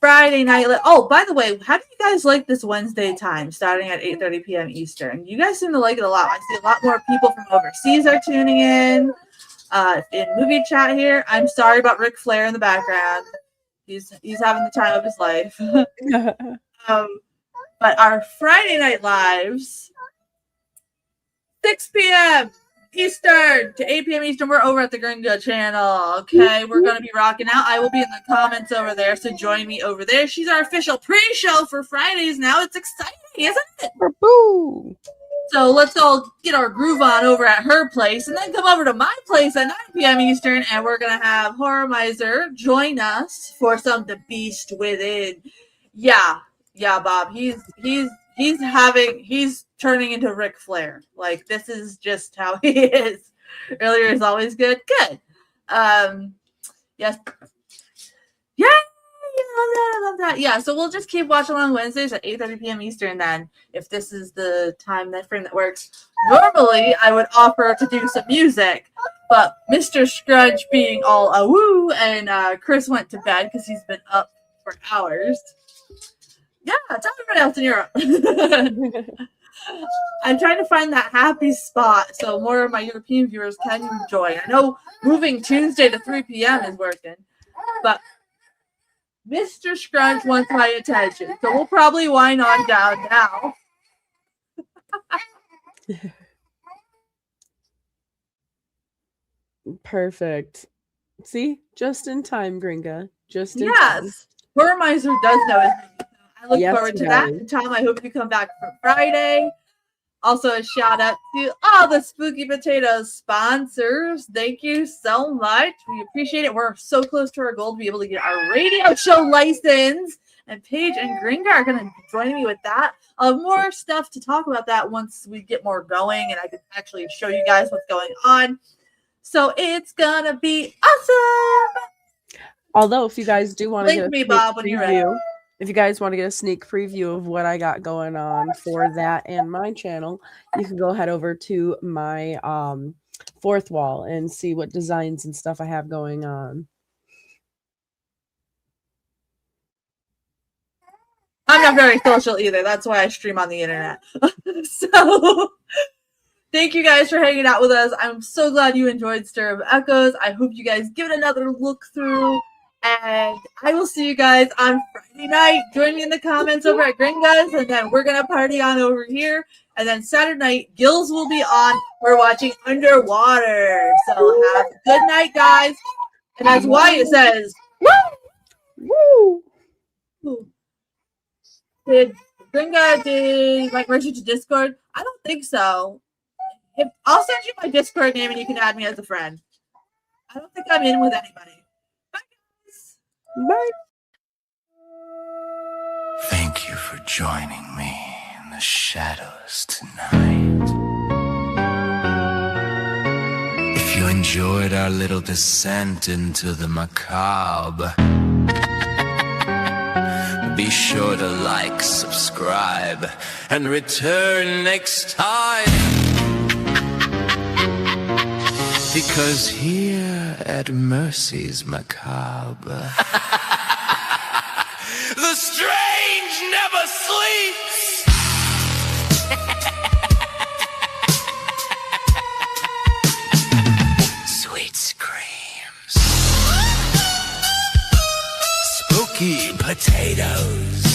Friday night. Oh, by the way, how do you guys like this Wednesday time starting at 8:30 p.m. Eastern? You guys seem to like it a lot. I see a lot more people from overseas are tuning in movie chat here. I'm sorry about Ric Flair in the background. He's having the time of his life. But our Friday night lives, 6 p.m. Eastern to 8 p.m. Eastern. We're over at the Gringa channel. Okay, we're gonna be rocking out. I will be in the comments over there, so join me over there. She's our official pre-show for Fridays now. It's exciting, isn't it? Boo! So let's all get our groove on over at her place, and then come over to my place at 9 p.m. Eastern, and we're gonna have Horror Miser join us for some The Beast Within. Yeah, Bob. He's turning into Ric Flair. Like, this is just how he is. Earlier is always good. Good. Yes. Yeah, I love that. Yeah, so we'll just keep watching on Wednesdays at 8:30 p.m. Eastern then, if this is the time that frame that works. Normally, I would offer to do some music, but Mr. Scrunch being all woo, and Chris went to bed because he's been up for hours. Yeah, tell everyone else in Europe. I'm trying to find that happy spot so more of my European viewers can enjoy. I know moving Tuesday to 3 p.m. is working, but Mr. Scrunch wants my attention, so we'll probably wind on down now. Perfect. See? Just in time, Gringa. Just in time. Yes. Horror Miser does know his name. I look Yes, forward to he that. does. And Tom, I hope you come back for Friday. Also, a shout out to all the Spooky Potatoes sponsors. Thank you so much. We appreciate it. We're so close to our goal to be able to get our radio show license. And Paige and Gringa are going to join me with that. I'll have more stuff to talk about that once we get more going and I can actually show you guys what's going on. So it's going to be awesome. Although, if you guys do want to Link get a me, sneak Bob, when you're ready. preview, if you guys want to get a sneak preview of what I got going on for that and my channel, you can go head over to my fourth wall and see what designs and stuff I have going on. I'm not very social either. That's why I stream on the internet. So, thank you guys for hanging out with us. I'm so glad you enjoyed Stir of Echoes. I hope you guys give it another look through. And I will see you guys on Friday night. Join me in the comments over at Gringas, and then we're going to party on over here. And then Saturday night, Gills will be on. We're watching Underwater. So have a good night, guys. And as Wyatt says, woo! Woo! Did Mike merge you to Discord? I don't think so. I'll send you my Discord name and you can add me as a friend. I don't think I'm in with anybody. Bye, guys. Bye. Thank you for joining me in the shadows tonight. If you enjoyed our little descent into the macabre, be sure to like, subscribe, and return next time. Because here at Mercy's Macabre, the strange never sleeps. Sweet screams. Spooky potatoes.